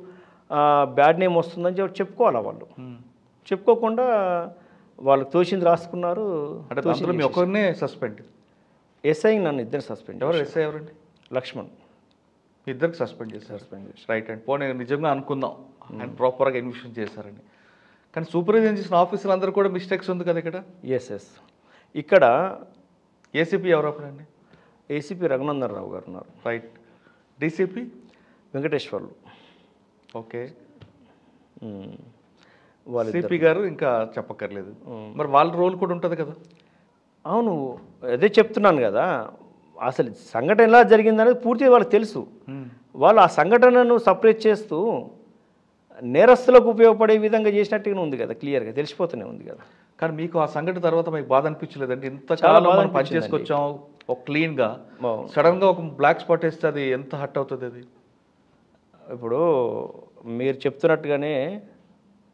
బ్యాడ్ నేమ్ వస్తుందని చెప్పి చెప్పుకోవాలి. వాళ్ళు చెప్పుకోకుండా వాళ్ళు తోచింది రాసుకున్నారు. అంటే మీ ఒక్కరినే సస్పెండ్, ఎస్ఐ నన్ను ఇద్దరు సస్పెండ్. ఎవరు ఎస్ఐ ఎవరండి? లక్ష్మణ్. ఇద్దరికి సస్పెండ్ చేశారు. రైట్ అండ్ పోనీ నిజంగా అనుకుందాం ఆయన ప్రాపర్గా ఇన్వెస్టిగేషన్ చేశారని. కానీ సూపర్విజన్ చేసిన ఆఫీసర్లు అందరూ కూడా మిస్టేక్స్ ఉంది కదా ఇక్కడ. ఎస్ ఇక్కడ ఏసీపీ ఎవరు అప్పుడండి? ఏసీపీ రఘునందన్ రావు గారు ఉన్నారు. రైట్. డీసీపీ వెంకటేశ్వర్లు. ఓకే. వాళ్ళు సిపి గారు ఇంకా చెప్పక్కర్లేదు. మరి వాళ్ళ రోల్ కూడా ఉంటుంది కదా. అవును, అదే చెప్తున్నాను కదా, అసలు సంఘటన ఎలా జరిగిందనేది పూర్తిగా వాళ్ళకి తెలుసు. వాళ్ళు ఆ సంఘటనను సపరేట్ చేస్తూ నేరస్తులకు ఉపయోగపడే విధంగా చేసినట్టుగానే ఉంది కదా, క్లియర్గా తెలిసిపోతూనే ఉంది కదా. కానీ మీకు ఆ సంఘటన తర్వాత మీకు బాధ అనిపించలేదండి? ఇంతకాలం మనం పని చేసుకొచ్చాం ఒక క్లీన్గా, సడన్గా ఒక బ్లాక్ స్పాట్ వేస్తే అది ఎంత హర్ట్ అవుతుంది అది? ఇప్పుడు మీరు చెప్తున్నట్టుగానే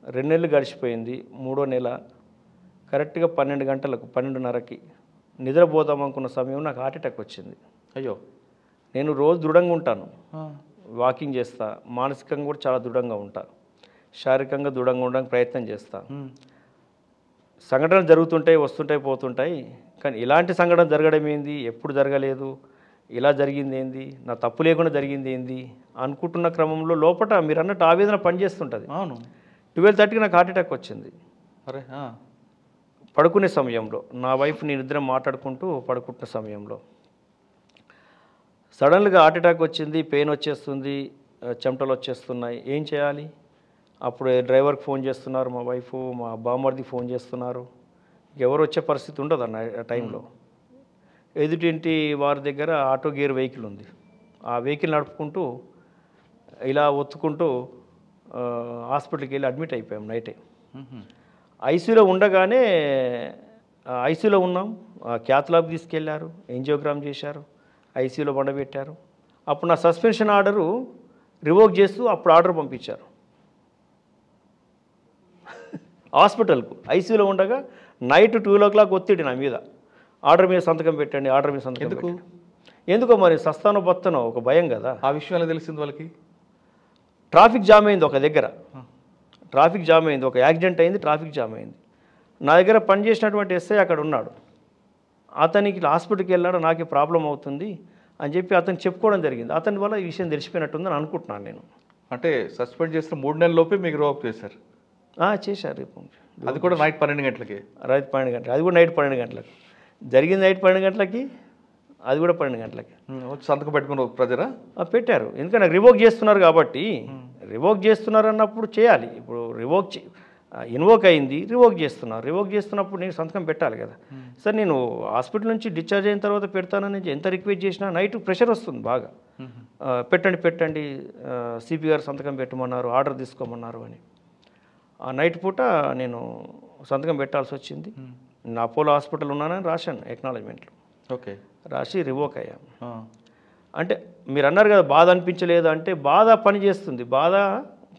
2 నెలలు గడిచిపోయింది, 3వ నెల కరెక్ట్గా 12 గంటలకు 12:30కి నిద్రపోదాం అనుకున్న సమయం నాకు హార్ట్ అటాక్ వచ్చింది. అయ్యో. నేను రోజు దృఢంగా ఉంటాను, వాకింగ్ చేస్తా, మానసికంగా కూడా చాలా దృఢంగా ఉంటా, శారీరకంగా దృఢంగా ఉండడానికి ప్రయత్నం చేస్తా. సంఘటనలు జరుగుతుంటాయి, వస్తుంటాయి, పోతుంటాయి. కానీ ఇలాంటి సంఘటన జరగడం ఏంది, ఎప్పుడు జరగలేదు, ఇలా జరిగింది ఏంది, నా తప్పు లేకుండా జరిగింది ఏంది అనుకుంటున్న క్రమంలో లోపల మీరు అన్నట్టు ఆవేదన పనిచేస్తుంటుంది. అవును. 12:30కి నాకు హార్ట్ అటాక్ వచ్చింది. అరే. పడుకునే సమయంలో నా వైఫ్ నేను ఇద్దరం మాట్లాడుకుంటూ పడుకుంటున్న సమయంలో సడన్గా హార్ట్ అటాక్ వచ్చింది, పెయిన్ వచ్చేస్తుంది, చెమటలు వచ్చేస్తున్నాయి. ఏం చేయాలి? అప్పుడు డ్రైవర్కి ఫోన్ చేస్తున్నారు, మా వైఫ్, మా బామ్మర్దికి ఫోన్ చేస్తున్నారు. ఎవరు వచ్చే పరిస్థితి ఉండదు అన్న ఆ టైంలో. ఎదుటింటి వారి దగ్గర ఆటో గేర్ వెహికల్ ఉంది, ఆ వెహికల్ నడుపుకుంటూ ఇలా ఒత్తుకుంటూ హాస్పిటల్కి వెళ్ళి అడ్మిట్ అయిపోయాం నైటే. ఐసీయూలో ఉండగానే ఐసీయూలో ఉన్నాం, క్యాత్ ల్యాబ్ తీసుకెళ్లారు, ఎంజియోగ్రామ్ చేశారు, ఐసీయూలో వండబెట్టారు. అప్పుడు నా సస్పెన్షన్ ఆర్డరు రివోక్ చేస్తూ అప్పుడు ఆర్డర్ పంపించారు హాస్పిటల్కు. ఐసీయూలో ఉండగా నైట్ 12 o'clock ఒత్తిడి నా మీద, ఆర్డర్ మీద సంతకం పెట్టండి, ఆర్డర్ మీద సంతకం పెట్టండి. ఎందుకో మరి సస్తానో బత్తనో ఒక భయం కదా. ఆ విషయంలో తెలిసింది వాళ్ళకి. ట్రాఫిక్ జామ్ అయింది ఒక దగ్గర, ట్రాఫిక్ జామ్ అయింది, ఒక యాక్సిడెంట్ అయింది, ట్రాఫిక్ జామ్ అయింది. నా దగ్గర పనిచేసినటువంటి ఎస్ఐ అక్కడ ఉన్నాడు. అతనికి హాస్పిటల్కి వెళ్ళాడు, నాకే ప్రాబ్లం అవుతుంది అని చెప్పి అతను చెప్పుకోవడం జరిగింది. అతని వల్ల ఈ విషయం తెలిసిపోయినట్టుందని అనుకుంటున్నాను నేను. అంటే సస్పెండ్ చేసిన 3 నెలల లోపే మీకు రోప్ చేశారు? చేశారు. అది కూడా నైట్ 12 గంటలకి? రైట్ 12 గంటలు, అది కూడా నైట్ 12 గంటలకు జరిగింది. నైట్ 12 గంటలకి, అది కూడా 12 గంటలకి వచ్చి సంతకం పెట్టుకుని ప్రజరా పెట్టారు. ఎందుకంటే రివోక్ చేస్తున్నారు కాబట్టి, రివోక్ చేస్తున్నారు అన్నప్పుడు చేయాలి. ఇప్పుడు ఇన్వోక్ అయింది, రివోక్ చేస్తున్నారు, రివోక్ చేస్తున్నప్పుడు నేను సంతకం పెట్టాలి కదా. సార్ నేను హాస్పిటల్ నుంచి డిశ్చార్జ్ అయిన తర్వాత పెడతానని ఎంత రిక్వెస్ట్ చేసినా నైట్ ప్రెషర్ వస్తుంది బాగా. పెట్టండి సిపి గారు సంతకం పెట్టమన్నారు, ఆర్డర్ తీసుకోమన్నారు అని. ఆ నైట్ పూట నేను సంతకం పెట్టాల్సి వచ్చింది. నేను అపోలో హాస్పిటల్ ఉన్నానని రాశాను ఎక్నాలజ్మెంట్లు. ఓకే. రాసి రివోక్ అయ్యాను. అంటే మీరు అన్నారు కదా బాధ అనిపించలేదు అంటే, బాధ పని చేస్తుంది, బాధ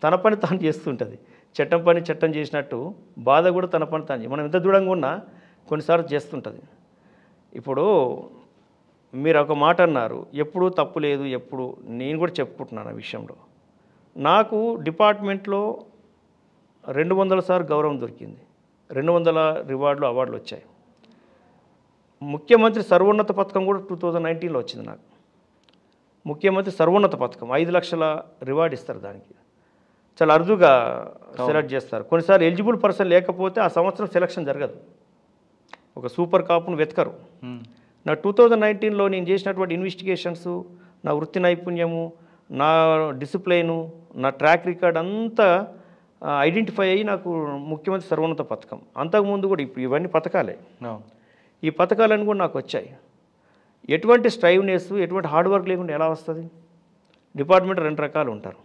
తన పని తాను చేస్తుంటుంది. చట్టం పని చట్టం చేసినట్టు బాధ కూడా తన పని తాను, మనం ఎంత దృఢంగా ఉన్నా కొన్నిసార్లు చేస్తుంటుంది. ఇప్పుడు మీరు ఒక మాట అన్నారు, ఎప్పుడు తప్పు లేదు, ఎప్పుడు నేను కూడా చెప్పుకుంటున్నాను ఆ విషయంలో. నాకు డిపార్ట్మెంట్లో 200 సార్లు గౌరవం దొరికింది, 200 రివార్డులు, అవార్డులు వచ్చాయి. ముఖ్యమంత్రి సర్వోన్నత పథకం కూడా 2019లో వచ్చింది నాకు. ముఖ్యమంత్రి సర్వోన్నత పథకం 5 లక్షల రివార్డు ఇస్తారు, దానికి చాలా అరుదుగా సెలెక్ట్ చేస్తారు. కొన్నిసార్లు ఎలిజిబుల్ పర్సన్ లేకపోతే ఆ సంవత్సరం సెలక్షన్ జరగదు, ఒక సూపర్ కాపును వెతకరు. నా 2019లో నేను చేసినటువంటి ఇన్వెస్టిగేషన్స్, నా వృత్తి నైపుణ్యము, నా డిసిప్లైను, నా ట్రాక్ రికార్డ్ అంతా ఐడెంటిఫై అయ్యి నాకు ముఖ్యమంత్రి సర్వోన్నత పథకం. అంతకుముందు కూడా ఇప్పుడు ఇవన్నీ పథకాలే. ఈ పథకాలన్నీ కూడా నాకు వచ్చాయి. ఎటువంటి స్ట్రైవ్నెస్, ఎటువంటి హార్డ్ వర్క్ లేకుండా ఎలా వస్తుంది? డిపార్ట్మెంట్ 2 రకాలు ఉంటారు.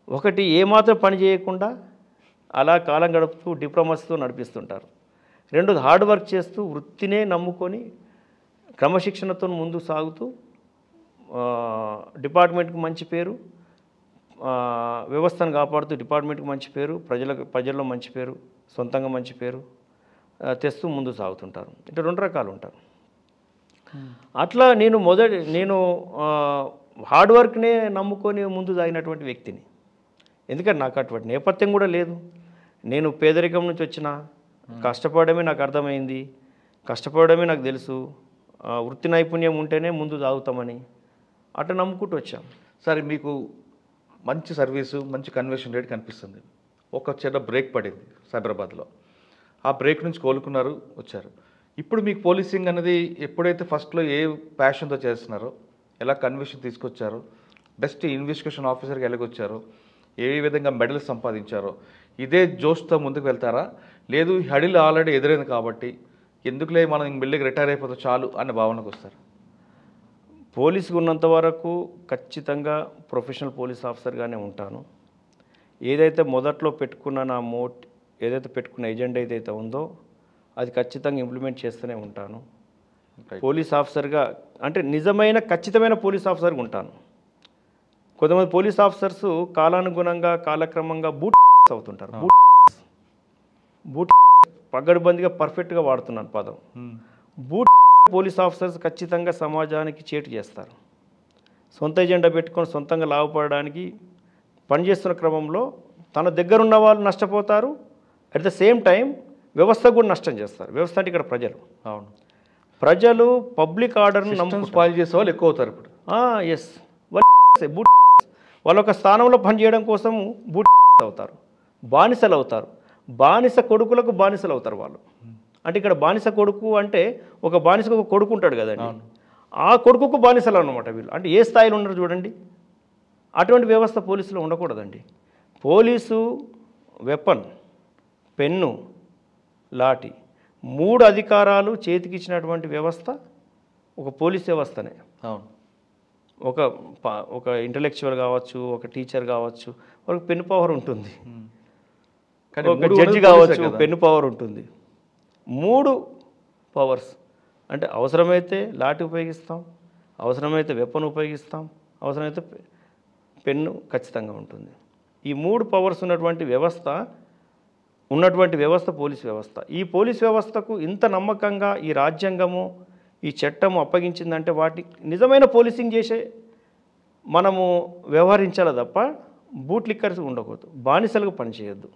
ఒకటి ఏమాత్రం పని చేయకుండా అలా కాలం గడుపుతూ డిప్లొమసీతో నడిపిస్తుంటారు. రెండోది హార్డ్ వర్క్ చేస్తూ వృత్తినే నమ్ముకొని క్రమశిక్షణతో ముందుకు సాగుతూ డిపార్ట్మెంట్కి మంచి పేరు, వ్యవస్థను కాపాడుతూ డిపార్ట్మెంట్కి మంచి పేరు, ప్రజల్లో మంచి పేరు, సొంతంగా మంచి పేరు తెస్తూ ముందుకు సాగుతుంటారు. ఇట్లా 2 రకాలు ఉంటారు. అట్లా నేను హార్డ్ వర్క్నే నమ్ముకొని ముందు సాగినటువంటి వ్యక్తిని. ఎందుకంటే నాకు అటువంటి నేపథ్యం కూడా లేదు. నేను పేదరికం నుంచి వచ్చిన, కష్టపడమే నాకు అర్థమైంది, కష్టపడమే నాకు తెలుసు, వృత్తి నైపుణ్యం ఉంటేనే ముందు సాగుతామని అట్లా నమ్ముకుంటూ వచ్చాం. సరే, మీకు మంచి సర్వీసు, మంచి కన్వర్షన్ రేట్ కనిపిస్తుంది. ఒక చిన్న బ్రేక్ పడింది సైబరాబాద్లో. ఆ బ్రేక్ నుంచి కోలుకున్నారు, వచ్చారు. ఇప్పుడు మీకు పోలీసింగ్ అనేది ఎప్పుడైతే ఫస్ట్లో ఏ ప్యాషన్తో చేస్తున్నారో, ఎలా కన్వర్షన్ తీసుకొచ్చారో, బెస్ట్ ఇన్వెస్టిగేషన్ ఆఫీసర్గా ఎలాగొచ్చారో, ఏ విధంగా మెడల్ సంపాదించారో, ఇదే జోష్తో ముందుకు వెళ్తారా? లేదు హడిల్ ఆల్రెడీ ఎదురైంది కాబట్టి ఎందుకులే మనం మెల్లిగా రిటైర్ అయిపోతే చాలు అనే భావనకు వస్తారు? పోలీసుకు ఉన్నంత వరకు ఖచ్చితంగా ప్రొఫెషనల్ పోలీస్ ఆఫీసర్గానే ఉంటాను. ఏదైతే మొదట్లో పెట్టుకున్న నా ఏదైతే పెట్టుకున్న ఎజెండా ఏదైతే ఉందో అది ఖచ్చితంగా ఇంప్లిమెంట్ చేస్తూనే ఉంటాను. పోలీస్ ఆఫీసర్గా అంటే నిజమైన ఖచ్చితమైన పోలీస్ ఆఫీసర్గా ఉంటాను. కొంతమంది పోలీస్ ఆఫీసర్స్ కాలానుగుణంగా కాలక్రమంగా బూట్ అవుతుంటారు. బూట్ పగడ్బందీగా పర్ఫెక్ట్గా వాడుతున్నాను పదం. బూట్ పోలీస్ ఆఫీసర్స్ ఖచ్చితంగా సమాజానికి చేటు చేస్తారు. సొంత ఎజెండా పెట్టుకొని సొంతంగా లాభపడడానికి పనిచేస్తున్న క్రమంలో తన దగ్గర ఉన్న వాళ్ళు నష్టపోతారు. అట్ ద సేమ్ టైం వ్యవస్థకు కూడా నష్టం చేస్తారు. వ్యవస్థ అంటే ఇక్కడ ప్రజలు. అవును, ప్రజలు పబ్లిక్ ఆర్డర్ను నమ్ముకుంటారు. స్పాయిల్ చేసే వాళ్ళు ఎక్కువ అవుతారు ఇప్పుడు. ఎస్, బూట్ వాళ్ళ ఒక స్థానంలో పనిచేయడం కోసం బూట్ అవుతారు, బానిసలు అవుతారు. బానిస కొడుకులకు బానిసలు అవుతారు వాళ్ళు. అంటే ఇక్కడ బానిస కొడుకు అంటే ఒక బానిసకు ఒక కొడుకు ఉంటాడు కదండి, ఆ కొడుకుకు బానిసలు అన్నమాట వీళ్ళు. అంటే ఏ స్థాయిలో ఉన్నారు చూడండి. అటువంటి వ్యవస్థ పోలీసులో ఉండకూడదండి. పోలీసు వెపన్, పెన్ను, లాఠీ, 3 అధికారాలు చేతికిచ్చినటువంటి వ్యవస్థ ఒక పోలీస్ వ్యవస్థనే. అవును, ఒక ఇంటలెక్చువల్ కావచ్చు, ఒక టీచర్ కావచ్చు, వాళ్ళకి పెన్ను పవర్ ఉంటుంది. ఒక జడ్జి కావచ్చు, పెన్ను పవర్ ఉంటుంది. 3 పవర్స్ అంటే అవసరమైతే లాఠీ ఉపయోగిస్తాం, అవసరమైతే వెపన్ ఉపయోగిస్తాం, అవసరమైతే పెన్ను ఖచ్చితంగా ఉంటుంది. ఈ 3 పవర్స్ ఉన్నటువంటి వ్యవస్థ పోలీస్ వ్యవస్థ. ఈ పోలీస్ వ్యవస్థకు ఇంత నమ్మకంగా ఈ రాజ్యాంగము, ఈ చట్టము అప్పగించిందంటే వాటి నిజమైన పోలీసింగ్ చేసే మనము వ్యవహరించాలి తప్ప బూట్ లిక్కర్స్ ఉండకూడదు. బానిసలకు పనిచేయొద్దు.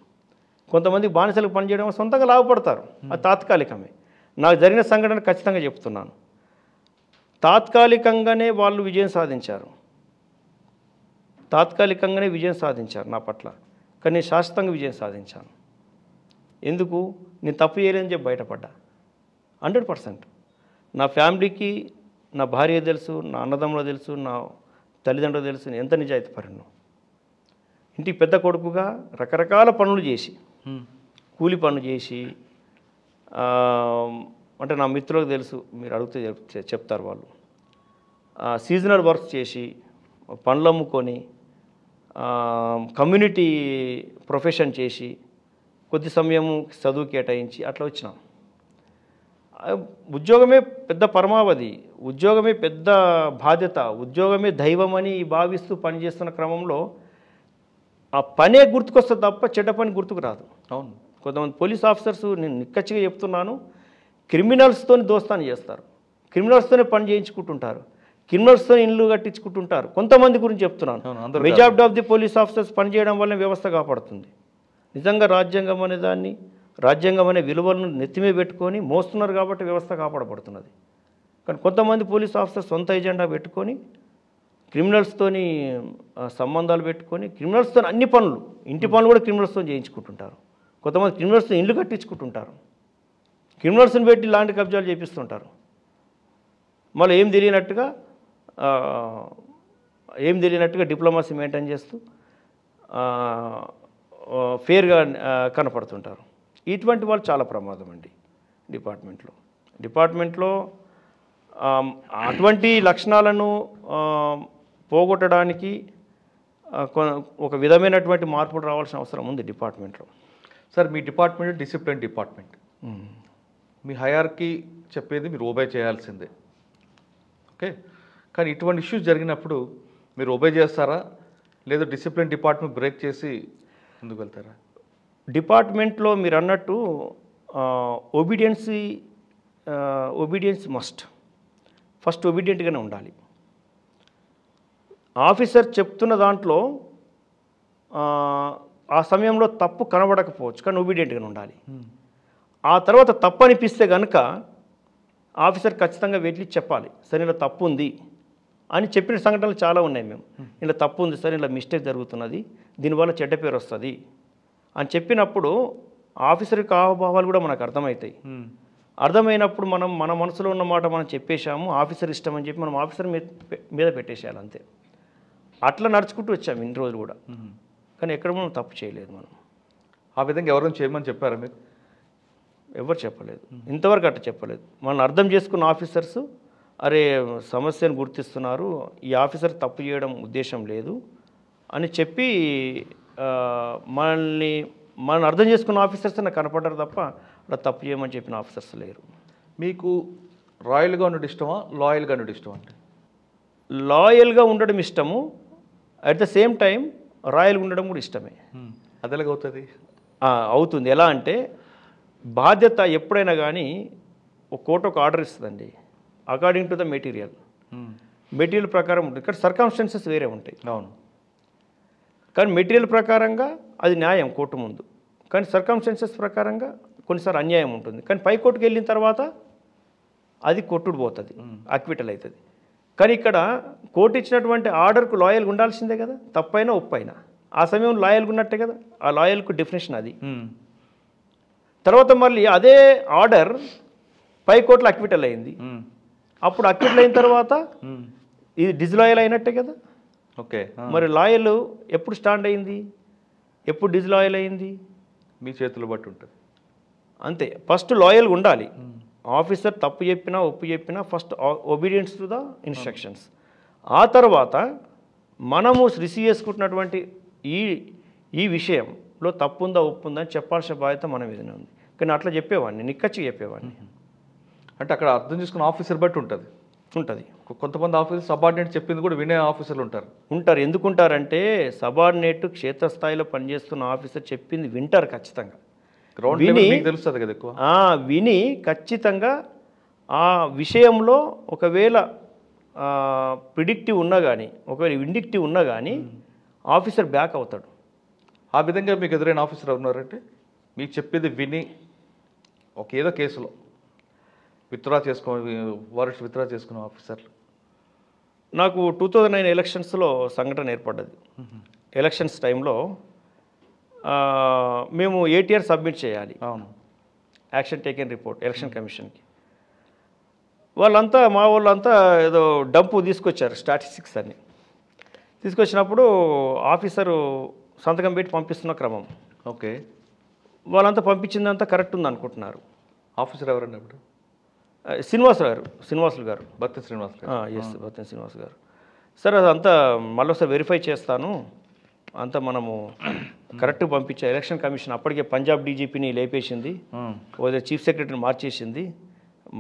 కొంతమంది బానిసలకు పనిచేయడం సొంతంగా లాభపడతారు, అది తాత్కాలికమే. నాకు జరిగిన సంఘటన ఖచ్చితంగా చెప్తున్నాను. తాత్కాలికంగానే వాళ్ళు విజయం సాధించారు, నా పట్ల. కానీ నేను శాశ్వతంగా విజయం సాధించాను. ఎందుకు? నేను తప్పు చేయలేదని చెప్పి బయటపడ్డా. 100%. నా ఫ్యామిలీకి నా భార్య తెలుసు, నా అన్నదమ్ములు తెలుసు, నా తల్లిదండ్రులు తెలుసు నేను ఎంత నిజాయితీ పరును. ఇంటికి పెద్ద కొడుకుగా రకరకాల పనులు చేసి, కూలి పనులు చేసి, అంటే నా మిత్రులకు తెలుసు, మీరు అడిగితే చెప్తారు వాళ్ళు, సీజనల్ వర్క్స్ చేసి, పనులు అమ్ముకొని, కమ్యూనిటీ ప్రొఫెషన్ చేసి, కొద్ది సమయము చదువు కేటాయించి అట్లా వచ్చినాం. ఉద్యోగమే పెద్ద పరమావధి, ఉద్యోగమే పెద్ద బాధ్యత, ఉద్యోగమే దైవం అని భావిస్తూ పనిచేస్తున్న క్రమంలో ఆ పనే గుర్తుకొస్తుంది తప్ప చెడ్డ పని గుర్తుకు రాదు. అవును, కొంతమంది పోలీస్ ఆఫీసర్స్, నేను నిక్కచ్చిగా చెప్తున్నాను, క్రిమినల్స్తో దోస్తాను చేస్తారు, క్రిమినల్స్తోనే పని చేయించుకుంటుంటారు, క్రిమినల్స్తో ఇల్లు కట్టించుకుంటుంటారు. కొంతమంది గురించి చెప్తున్నాను. Majority of the police officers పనిచేయడం వల్ల వ్యవస్థ కాపాడుతుంది. నిజంగా రాజ్యాంగం అనే దాన్ని, రాజ్యాంగం అనే విలువలను నెత్తిమే పెట్టుకొని మోస్తున్నారు కాబట్టి వ్యవస్థ కాపాడబడుతున్నది. కానీ కొంతమంది పోలీస్ ఆఫీసర్స్ సొంత ఎజెండా పెట్టుకొని క్రిమినల్స్తోని సంబంధాలు పెట్టుకొని క్రిమినల్స్తో అన్ని పనులు, ఇంటి పనులు కూడా క్రిమినల్స్తో చేయించుకుంటుంటారు. కొంతమంది క్రిమినల్స్తో ఇల్లు కట్టించుకుంటుంటారు, క్రిమినల్స్ని పెట్టి లాంటి కబ్జాలు చేపిస్తుంటారు. మళ్ళీ ఏం తెలియనట్టుగా డిప్లొమసీ మెయింటైన్ చేస్తూ ఫేర్గా కనపడుతుంటారు. ఇటువంటి వాళ్ళు చాలా ప్రమాదం అండి డిపార్ట్మెంట్లో. డిపార్ట్మెంట్లో అటువంటి లక్షణాలను పోగొట్టడానికి ఒక విధమైనటువంటి మార్పులు రావాల్సిన అవసరం ఉంది డిపార్ట్మెంట్లో. సార్ మీ డిపార్ట్మెంట్ డిసిప్లిన్ డిపార్ట్మెంట్, మీ హైరార్కీ చెప్పేది మీరు ఒబే చేయాల్సిందే. ఓకే, కానీ ఇటువంటి ఇష్యూస్ జరిగినప్పుడు మీరు ఒబే చేస్తారా, లేదా డిసిప్లిన్ డిపార్ట్మెంట్ బ్రేక్ చేసి ముందుకు వెళ్తారా? డిపార్ట్మెంట్లో మీరు అన్నట్టు ఒబీడియన్స్ మస్ట్. ఫస్ట్ ఒబీడియంట్గానే ఉండాలి. ఆఫీసర్ చెప్తున్న దాంట్లో ఆ సమయంలో తప్పు కనబడకపోవచ్చు, కానీ ఒబీడియంట్గానే ఉండాలి. ఆ తర్వాత తప్పు అనిపిస్తే కనుక ఆఫీసర్ ఖచ్చితంగా వెళ్ళి చెప్పాలి, సరే ఇలా తప్పు ఉంది అని చెప్పిన సంఘటనలు చాలా ఉన్నాయి. మేము ఇలా తప్పు ఉంది సార్, ఇలా మిస్టేక్ జరుగుతున్నది, దీనివల్ల చెడ్డ పేరు వస్తుంది అని చెప్పినప్పుడు ఆఫీసర్కి హావభావాలు కూడా మనకు అర్థమవుతాయి. అర్థమైనప్పుడు మనం మన మనసులో ఉన్న మాట మనం చెప్పేశాము, ఆఫీసర్ ఇష్టం అని చెప్పి మనం ఆఫీసర్ మీద పెట్టేసేయాలి అంతే. అట్లా నడుచుకుంటూ వచ్చాము ఇన్ని రోజులు కూడా, కానీ ఎక్కడ మనం తప్పు చేయలేదు. మనం ఆ విధంగా ఎవరైనా చేయమని చెప్పారా మీరు? ఎవరు చెప్పలేదు, ఇంతవరకు అట్లా చెప్పలేదు. మనం అర్థం చేసుకున్న ఆఫీసర్స్ అరే సమస్యను గుర్తిస్తున్నారు, ఈ ఆఫీసర్ తప్పు చేయడం ఉద్దేశం లేదు అని చెప్పి మనం అర్థం చేసుకున్న ఆఫీసర్స్ నాకు కనపడ్డారు తప్ప అలా తప్పు చేయమని చెప్పిన ఆఫీసర్స్ లేరు. మీకు రాయల్గా ఉండడం ఇష్టమా, లాయల్గా ఉండడం ఇష్టం? అంటే లాయల్గా ఉండడం ఇష్టము, అట్ ద సేమ్ టైం రాయల్గా ఉండడం కూడా ఇష్టమే. అది ఎలాగవుతుంది? అవుతుంది. ఎలా అంటే బాధ్యత ఎప్పుడైనా కానీ ఒక కోర్టు ఒక ఆర్డర్ ఇస్తుందండి, అకార్డింగ్ టు ద మెటీరియల్ ప్రకారం ఉంటుంది. ఇక్కడ సర్కమ్స్టెన్సెస్ వేరే ఉంటాయి. అవును, కానీ మెటీరియల్ ప్రకారంగా అది న్యాయం కోర్టు ముందు, కానీ సర్కమ్స్టెన్సెస్ ప్రకారంగా కొన్నిసార్లు అన్యాయం ఉంటుంది. కానీ పై కోర్టుకు వెళ్ళిన తర్వాత అది కొట్టుడు పోతుంది, అక్విటల్ అవుతుంది. కానీ ఇక్కడ కోర్టు ఇచ్చినటువంటి ఆర్డర్కు లాయల్గా ఉండాల్సిందే కదా, తప్పైనా ఒప్పైనా. ఆ సమయం లాయల్గా ఉన్నట్టే కదా, ఆ లాయల్కు డెఫినేషన్ అది. తర్వాత మళ్ళీ అదే ఆర్డర్ పై కోర్టులో అక్విటల్ అయింది, అప్పుడు అక్విటల్ అయిన తర్వాత ఇది డిజ్లాయల్ అయినట్టే కదా. ఓకే, మరి లాయల్ ఎప్పుడు స్టాండ్ అయింది, ఎప్పుడు డిజ్లాయల్ అయింది? మీ చేతులు బట్టి ఉంటుంది అంతే. ఫస్ట్ లాయల్గా ఉండాలి. ఆఫీసర్ తప్పు చెప్పినా ఒప్పు చెప్పినా first obedience to the instructions. ఆ తర్వాత మనము రిసీవ్ చేసుకుంటున్నటువంటి ఈ విషయంలో తప్పు ఉందా ఒప్పు ఉందా అని చెప్పాల్సిన బాధ్యత మన మీదనే ఉంది. కానీ అట్లా చెప్పేవాడిని, నిక్కచ్చి చెప్పేవాడిని. అంటే అక్కడ అర్థం చేసుకున్న ఆఫీసర్ బట్టి ఉంటుంది. కొంతమంది ఆఫీసర్ సబార్డినేట్ చెప్పింది కూడా వినే ఆఫీసర్లు ఉంటారు. ఎందుకుంటారంటే సబార్డినేట్ క్షేత్రస్థాయిలో పనిచేస్తున్న ఆఫీసర్ చెప్పింది వింటారు ఖచ్చితంగా. తెలుస్తుంది కదా ఎక్కువ. విని ఖచ్చితంగా ఆ విషయంలో ఒకవేళ ప్రిడిక్టివ్ ఉన్నా కానీ, ఒకవేళ విండిక్టివ్ ఉన్నా కానీ ఆఫీసర్ బ్యాక్ అవుతాడు. ఆ విధంగా మీకు ఎదురైన ఆఫీసర్ ఉన్నారంటే మీకు చెప్పేది విని ఏదో కేసులో విత్డ్రా చేసుకున్న ఆఫీసర్లు? నాకు 2009 ఎలక్షన్స్లో సంఘటన ఏర్పడ్డది. ఎలక్షన్స్ టైంలో మేము ATR సబ్మిట్ చేయాలి. అవును, యాక్షన్ టేకెన్ రిపోర్ట్ ఎలక్షన్ కమిషన్కి. మా వాళ్ళంతా ఏదో డంపు తీసుకొచ్చారు, స్టాటిస్టిక్స్ అని. తీసుకొచ్చినప్పుడు ఆఫీసరు సంతకం పెట్టి పంపిస్తున్న క్రమం. ఓకే, వాళ్ళంతా పంపించిందంతా కరెక్ట్ ఉంది అనుకుంటున్నారు. ఆఫీసర్ ఎవరండి అప్పుడు? శ్రీనివాసులు గారు. బత్తిన శ్రీనివాస్ గారు. సార్ అదంతా మళ్ళీ ఒకసారి వెరిఫై చేస్తాను, అంతా మనము కరెక్ట్గా పంపించా. ఎలక్షన్ కమిషన్ అప్పటికే పంజాబ్ డీజీపీని లేపేసింది, చీఫ్ సెక్రటరీని మార్చేసింది.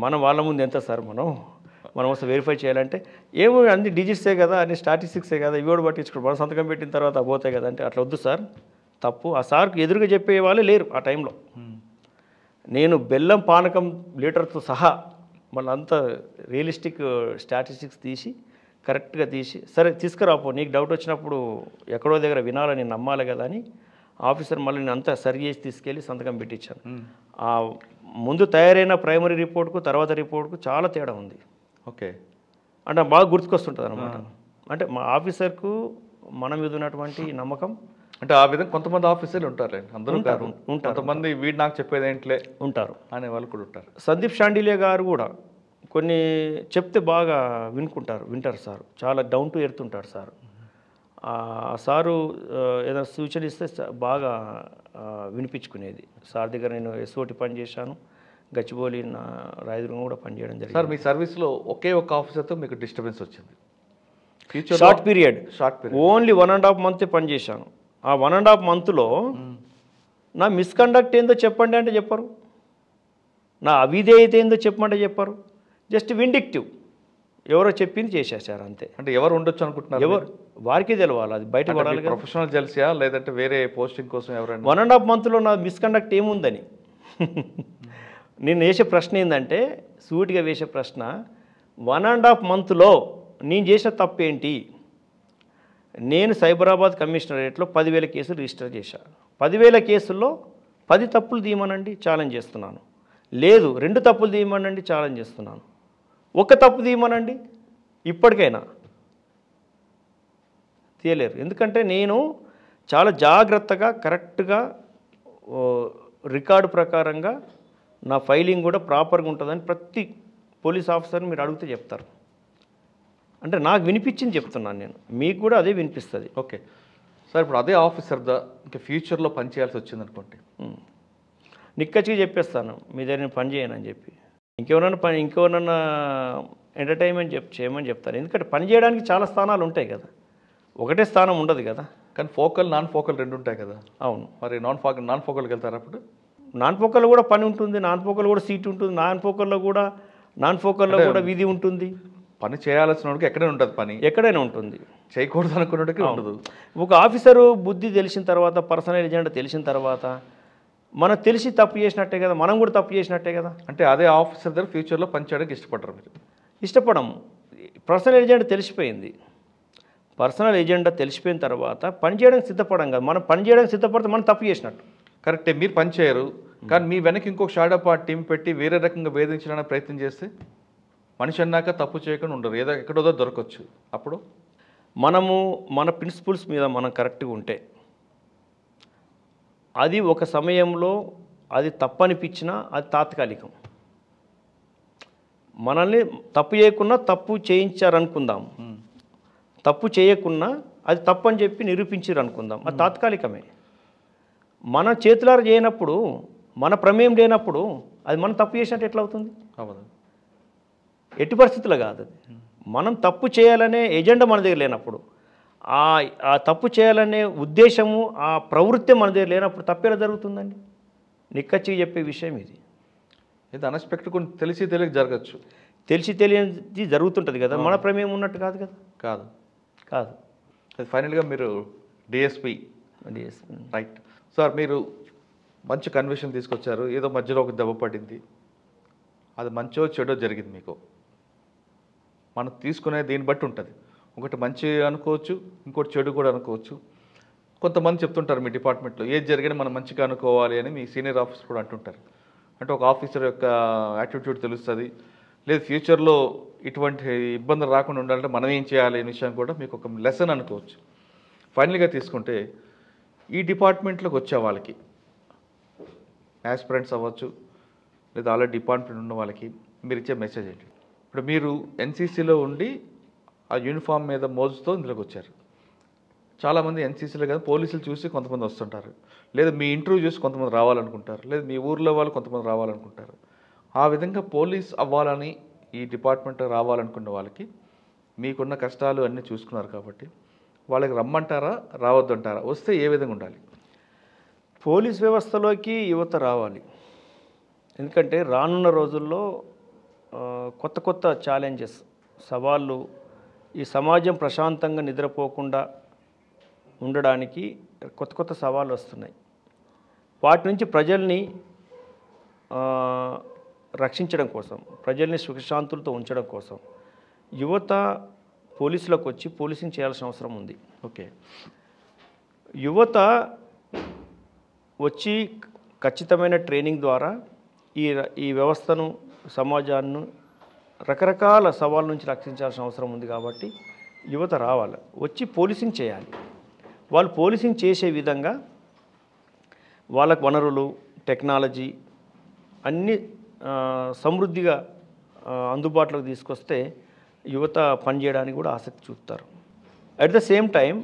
మనం వాళ్ళ ముందు ఎంత సార్ మనం ఒకసారి వెరిఫై చేయాలంటే ఏమో అన్ని డిజిట్సే కదా, అన్ని స్టాటిస్టిక్సే కదా, ఇవి కూడా పట్టించుకోండి, మనం సంతకం పెట్టిన తర్వాత పోతాయి కదా అంటే అట్లా వద్దు సార్, తప్పు. ఆ సార్కి ఎదురుగా చెప్పే వాళ్ళే లేరు ఆ టైంలో. నేను బెల్లం పానకం లీటర్తో సహా మళ్ళీ అంతా రియలిస్టిక్ స్టాటిస్టిక్స్ తీసి కరెక్ట్గా తీసి, సరే తీసుకురాపో, నీకు డౌట్ వచ్చినప్పుడు ఎక్కడో దగ్గర వినాలని నమ్మాలి కదా అని ఆఫీసర్ మళ్ళీ నేను అంతా సరి చేసి తీసుకెళ్ళి సంతకం పెట్టించాను. ఆ ముందు తయారైన ప్రైమరీ రిపోర్ట్కు తర్వాత రిపోర్ట్కు చాలా తేడా ఉంది. ఓకే, అంటే బాగా గుర్తుకొస్తుంటుంది అనమాట. అంటే మా ఆఫీసర్కు మన మీద ఉన్నటువంటి నమ్మకం. అంటే ఆ విధంగా కొంతమంది ఆఫీసర్లు ఉంటారు, అందరూ ఉంటారు. కొంతమంది వీడు నాకు చెప్పేది ఏంట్లే ఉంటారు అనే వాళ్ళు కూడా ఉంటారు. సందీప్ షాండిలే గారు కూడా కొన్ని చెప్తే బాగా వింటారు సార్, చాలా డౌన్ టు ఎర్త్ ఉంటారు సార్. సారు ఏదైనా సూచన ఇస్తే బాగా వినిపించుకునేది. సార్ దగ్గర నేను SOT పని చేశాను, గచ్చిబౌలి రాయదుర్గం కూడా పనిచేయడం సార్ జరిగింది. మీ సర్వీస్లో ఒకే ఒక ఆఫీసర్తో మీకు డిస్టర్బెన్స్ వచ్చింది, future short period short only 1.5 month పనిచేశాను. ఆ 1.5 monthలో నా మిస్కండక్ట్ ఏందో చెప్పండి అంటే చెప్పరు, నా అవిధేయత ఏందో చెప్పమంటే చెప్పరు. జస్ట్ విండిక్టివ్, ఎవరో చెప్పింది చేసేసారు అంతే. అంటే ఎవరు ఉండొచ్చు అనుకుంటున్నారు? ఎవరు వారికే తెలవాలి, అది బయట పడాలి కదా. ప్రొఫెషనల్ జెల్సియా లేదంటే వేరే పోస్టింగ్ కోసం ఎవరైనా? 1.5 monthలో నా మిస్కండక్ట్ ఏముందని నేను వేసే ప్రశ్న ఏంటంటే, సూటిగా వేసే ప్రశ్న, 1.5 monthలో నేను చేసిన తప్పేంటి? నేను సైబరాబాద్ కమిషనరేట్లో 10,000 కేసులు రిజిస్టర్ చేశాను. 10,000 కేసుల్లో 10 తప్పులు తీయమనండి, ఛాలెంజ్ చేస్తున్నాను. లేదు 2 తప్పులు తీయమనండి, ఛాలెంజ్ చేస్తున్నాను. 1 తప్పు తీయమనండి, ఇప్పటికైనా తీయలేరు. ఎందుకంటే నేను చాలా జాగ్రత్తగా కరెక్ట్గా రికార్డు ప్రకారంగా నా ఫైలింగ్ కూడా ప్రాపర్గా ఉంటుందని ప్రతి పోలీస్ ఆఫీసర్ని మీరు అడిగితే చెప్తారు. అంటే నాకు వినిపించింది చెప్తున్నాను నేను, మీకు కూడా అదే వినిపిస్తుంది. ఓకే సార్, ఇప్పుడు అదే ఆఫీసర్ ఇంకా ఫ్యూచర్లో పని చేయాల్సి వచ్చింది అనుకోండి, నిక్కచ్చిగా చెప్పేస్తాను మీ దగ్గర నేను పని చేయనని చెప్పి. ఇంకెవరన్నా ఎంటర్టైన్మెంట్ చేయమని చెప్తాను. ఎందుకంటే పని చేయడానికి చాలా స్థానాలు ఉంటాయి కదా, ఒకటే స్థానం ఉండదు కదా. కానీ ఫోకల్ నాన్ ఫోకల్ 2 ఉంటాయి కదా. అవును, మరి నాన్ ఫోకల్కి వెళ్తారు అప్పుడు? నాన్ ఫోకల్లో కూడా పని ఉంటుంది, నాన్ ఫోకల్లో కూడా సీట్ ఉంటుంది, నాన్ ఫోకల్లో కూడా విధి ఉంటుంది. పని చేయాల్సిన వాడికి ఎక్కడైనా ఉంటుంది, పని ఎక్కడైనా ఉంటుంది, చేయకూడదు అనుకున్నట్టుగా ఉండదు. ఒక ఆఫీసరు బుద్ధి తెలిసిన తర్వాత, పర్సనల్ ఎజెండా తెలిసిన తర్వాత మనం తెలిసి తప్పు చేసినట్టే కదా, మనం కూడా తప్పు చేసినట్టే కదా. అంటే అదే ఆఫీసర్ దగ్గర ఫ్యూచర్లో పని చేయడానికి ఇష్టపడరు మీరు? ఇష్టపడము. పర్సనల్ ఎజెండా తెలిసిపోయింది, పర్సనల్ ఎజెండా తెలిసిపోయిన తర్వాత పని చేయడానికి సిద్ధపడం కదా. మనం పని చేయడానికి సిద్ధపడితే మనం తప్పు చేసినట్టు. కరెక్టే, మీరు పని చేయరు, కానీ మీ వెనక్కి ఇంకొక షాడో పార్ట్ టీం పెట్టి వేరే రకంగా వేధించడానికి ప్రయత్నం చేస్తే మనిషి అన్నాక తప్పు చేయకుండా ఉండరు, ఏదో ఎక్కడోదో దొరకవచ్చు. అప్పుడు మనము మన ప్రిన్సిపల్స్ మీద మనం కరెక్ట్గా ఉంటే, అది ఒక సమయంలో అది తప్పనిపించినా అది తాత్కాలికం. మనల్ని తప్పు చేయకున్నా తప్పు చేయించారనుకుందాం, తప్పు చేయకున్నా అది తప్పు అని చెప్పి నిరూపించారు అనుకుందాం, అది తాత్కాలికమే. మన చేతులారా చేయనప్పుడు, మన ప్రమేయం లేనప్పుడు అది మనం తప్పు చేసినట్టు ఎట్లా అవుతుంది? అవ్వదు, ఎట్టి పరిస్థితుల్లో కాదు. అది మనం తప్పు చేయాలనే ఎజెండా మన దగ్గర లేనప్పుడు, ఆ తప్పు చేయాలనే ఉద్దేశము, ఆ ప్రవృత్తి మన దగ్గర లేనప్పుడు తప్పేలా జరుగుతుందండి. నిక్కచ్చిగా చెప్పే విషయం ఇది. ఇది అన్ఎక్స్పెక్టెడ్, కొన్ని తెలిసి తెలియక జరగచ్చు. తెలిసి తెలియని జరుగుతుంటుంది కదా, మన ప్రమేయం ఉన్నట్టు కాదు కదా. కాదు కాదు. అది ఫైనల్గా మీరు డిఎస్పి రైట్ సార్, మీరు మంచి కన్విషన్ తీసుకొచ్చారు, ఏదో మధ్యలో ఒక దెబ్బ పడింది, అది మంచో చెడో జరిగింది మీకు. మనం తీసుకునే దీన్ని బట్టి ఉంటుంది, ఒకటి మంచి అనుకోవచ్చు, ఇంకోటి చెడు కూడా అనుకోవచ్చు. కొంతమంది చెప్తుంటారు మీ డిపార్ట్మెంట్లో ఏది జరిగినా మనం మంచిగా అనుకోవాలి అని మీ సీనియర్ ఆఫీసర్ కూడా అంటుంటారు. అంటే ఒక ఆఫీసర్ యొక్క యాటిట్యూడ్ తెలుస్తుంది, లేదు ఫ్యూచర్లో ఇటువంటి ఇబ్బందులు రాకుండా ఉండాలంటే మనం ఏం చేయాలి అనే విషయం కూడా మీకు ఒక లెసన్ అనుకోవచ్చు. ఫైనల్గా తీసుకుంటే ఈ డిపార్ట్మెంట్లోకి వచ్చే వాళ్ళకి, యాస్పిరెంట్స్ అవ్వచ్చు లేదా ఆల్రెడీ డిపార్ట్మెంట్ ఉన్న వాళ్ళకి మీరు ఇచ్చే మెసేజ్ ఏంటి? ఇప్పుడు మీరు ఎన్సీసీలో ఉండి ఆ యూనిఫామ్ మీద మోజుతో ఇందులోకి వచ్చారు. చాలామంది ఎన్సీసీలో కదా పోలీసులు చూసి కొంతమంది వస్తుంటారు, లేదా మీ ఇంటర్వ్యూ చూసి కొంతమంది రావాలనుకుంటారు, లేదా మీ ఊర్లో వాళ్ళు కొంతమంది రావాలనుకుంటారు. ఆ విధంగా పోలీస్ అవ్వాలని ఈ డిపార్ట్మెంట్ రావాలనుకున్న వాళ్ళకి మీకున్న కష్టాలు అన్నీ చూసుకున్నారు కాబట్టి వాళ్ళకి రమ్మంటారా, రావద్దంటారా? వస్తే ఏ విధంగా ఉండాలి? పోలీస్ వ్యవస్థలోకి యువత రావాలి. ఎందుకంటే రానున్న రోజుల్లో కొత్త కొత్త ఛాలెంజెస్, సవాళ్ళు, ఈ సమాజం ప్రశాంతంగా నిద్రపోకుండా ఉండడానికి కొత్త కొత్త సవాళ్ళు వస్తున్నాయి. వాటి నుంచి ప్రజల్ని రక్షించడం కోసం, ప్రజల్ని సుఖశాంతులతో ఉంచడం కోసం యువత పోలీసులకు వచ్చి పోలీసింగ్ చేయాల్సిన అవసరం ఉంది. ఓకే, యువత వచ్చి ఖచ్చితమైన ట్రైనింగ్ ద్వారా ఈ వ్యవస్థను, సమాజాన్ని రకరకాల సవాళ్ళ నుంచి రక్షించాల్సిన అవసరం ఉంది. కాబట్టి యువత రావాలి, వచ్చి పోలీసింగ్ చేయాలి. వాళ్ళు పోలీసింగ్ చేసే విధంగా వాళ్ళకు వనరులు, టెక్నాలజీ అన్నీ సమృద్ధిగా అందుబాటులోకి తీసుకొస్తే యువత పనిచేయడానికి కూడా ఆసక్తి చూపుతారు. అట్ ద సేమ్ టైం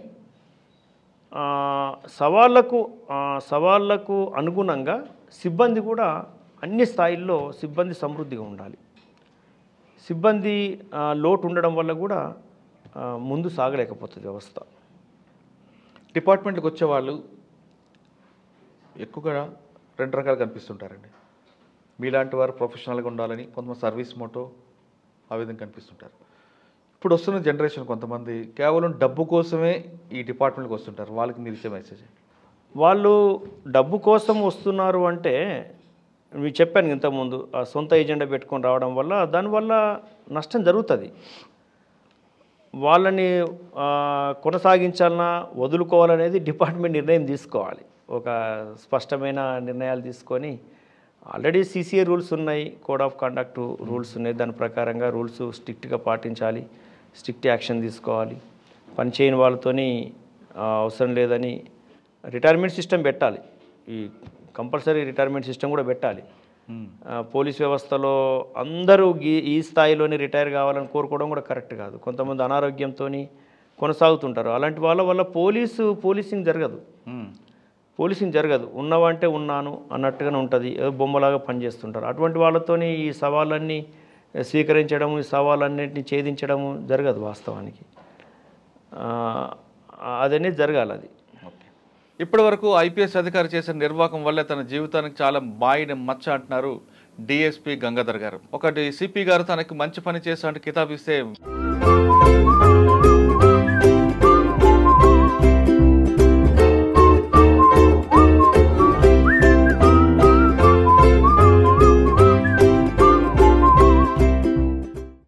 సవాళ్లకు అనుగుణంగా సిబ్బంది కూడా అన్ని స్థాయిల్లో సిబ్బంది సమృద్ధిగా ఉండాలి. సిబ్బంది లోటు ఉండడం వల్ల కూడా ముందు సాగలేకపోతుంది వ్యవస్థ. డిపార్ట్మెంట్కి వచ్చేవాళ్ళు ఎక్కువగా 2 రకాలు కనిపిస్తుంటారండి. మీలాంటి వారు ప్రొఫెషనల్గా ఉండాలని, కొంతమంది సర్వీస్ మోటో ఆ విధంగా కనిపిస్తుంటారు. ఇప్పుడు వస్తున్న జనరేషన్ కొంతమంది కేవలం డబ్బు కోసమే ఈ డిపార్ట్మెంట్కి వస్తుంటారు. వాళ్ళకి మీరు ఇచ్చే మెసేజ్? వాళ్ళు డబ్బు కోసం వస్తున్నారు అంటే మీకు చెప్పాను ఇంతకుముందు, ఆ సొంత ఏజెండా పెట్టుకొని రావడం వల్ల దానివల్ల నష్టం జరుగుతుంది. వాళ్ళని కొనసాగించాలన్నా వదులుకోవాలనేది డిపార్ట్మెంట్ నిర్ణయం తీసుకోవాలి. ఒక స్పష్టమైన నిర్ణయాలు తీసుకొని, ఆల్రెడీ CCA రూల్స్ ఉన్నాయి, కోడ్ ఆఫ్ కండక్ట్ రూల్స్ ఉన్నాయి. దాని ప్రకారంగా రూల్స్ స్ట్రిక్ట్గా పాటించాలి, స్ట్రిక్ట్ యాక్షన్ తీసుకోవాలి. పని చేయని వాళ్ళతోని అవసరం లేదని రిటైర్మెంట్ సిస్టమ్ పెట్టాలి. ఈ కంపల్సరీ రిటైర్మెంట్ సిస్టమ్ కూడా పెట్టాలి. పోలీస్ వ్యవస్థలో అందరూ ఈ స్థాయిలోనే రిటైర్ కావాలని కోరుకోవడం కూడా కరెక్ట్ కాదు. కొంతమంది అనారోగ్యంతో కొనసాగుతుంటారు. అలాంటి వాళ్ళ వల్ల పోలీసింగ్ జరగదు. ఉన్నవంటే ఉన్నాను అన్నట్టుగానే ఉంటుంది, ఏదో బొమ్మలాగా పనిచేస్తుంటారు. అటువంటి వాళ్ళతోని ఈ సవాళ్ళన్నీ స్వీకరించడము, ఈ సవాళ్ళన్నింటినీ ఛేదించడము జరగదు వాస్తవానికి. అదనేది జరగాలి. అది ఇప్పటి వరకు ఐపీఎస్ అధికారి చేసిన నిర్వాహకం వల్లే తన జీవితానికి చాలా మాయిన మచ్చ అంటున్నారు DSP గంగాధర్ గారు. ఒకటి CP గారు తనకి మంచి పని చేశారంటే కితాబిస్తే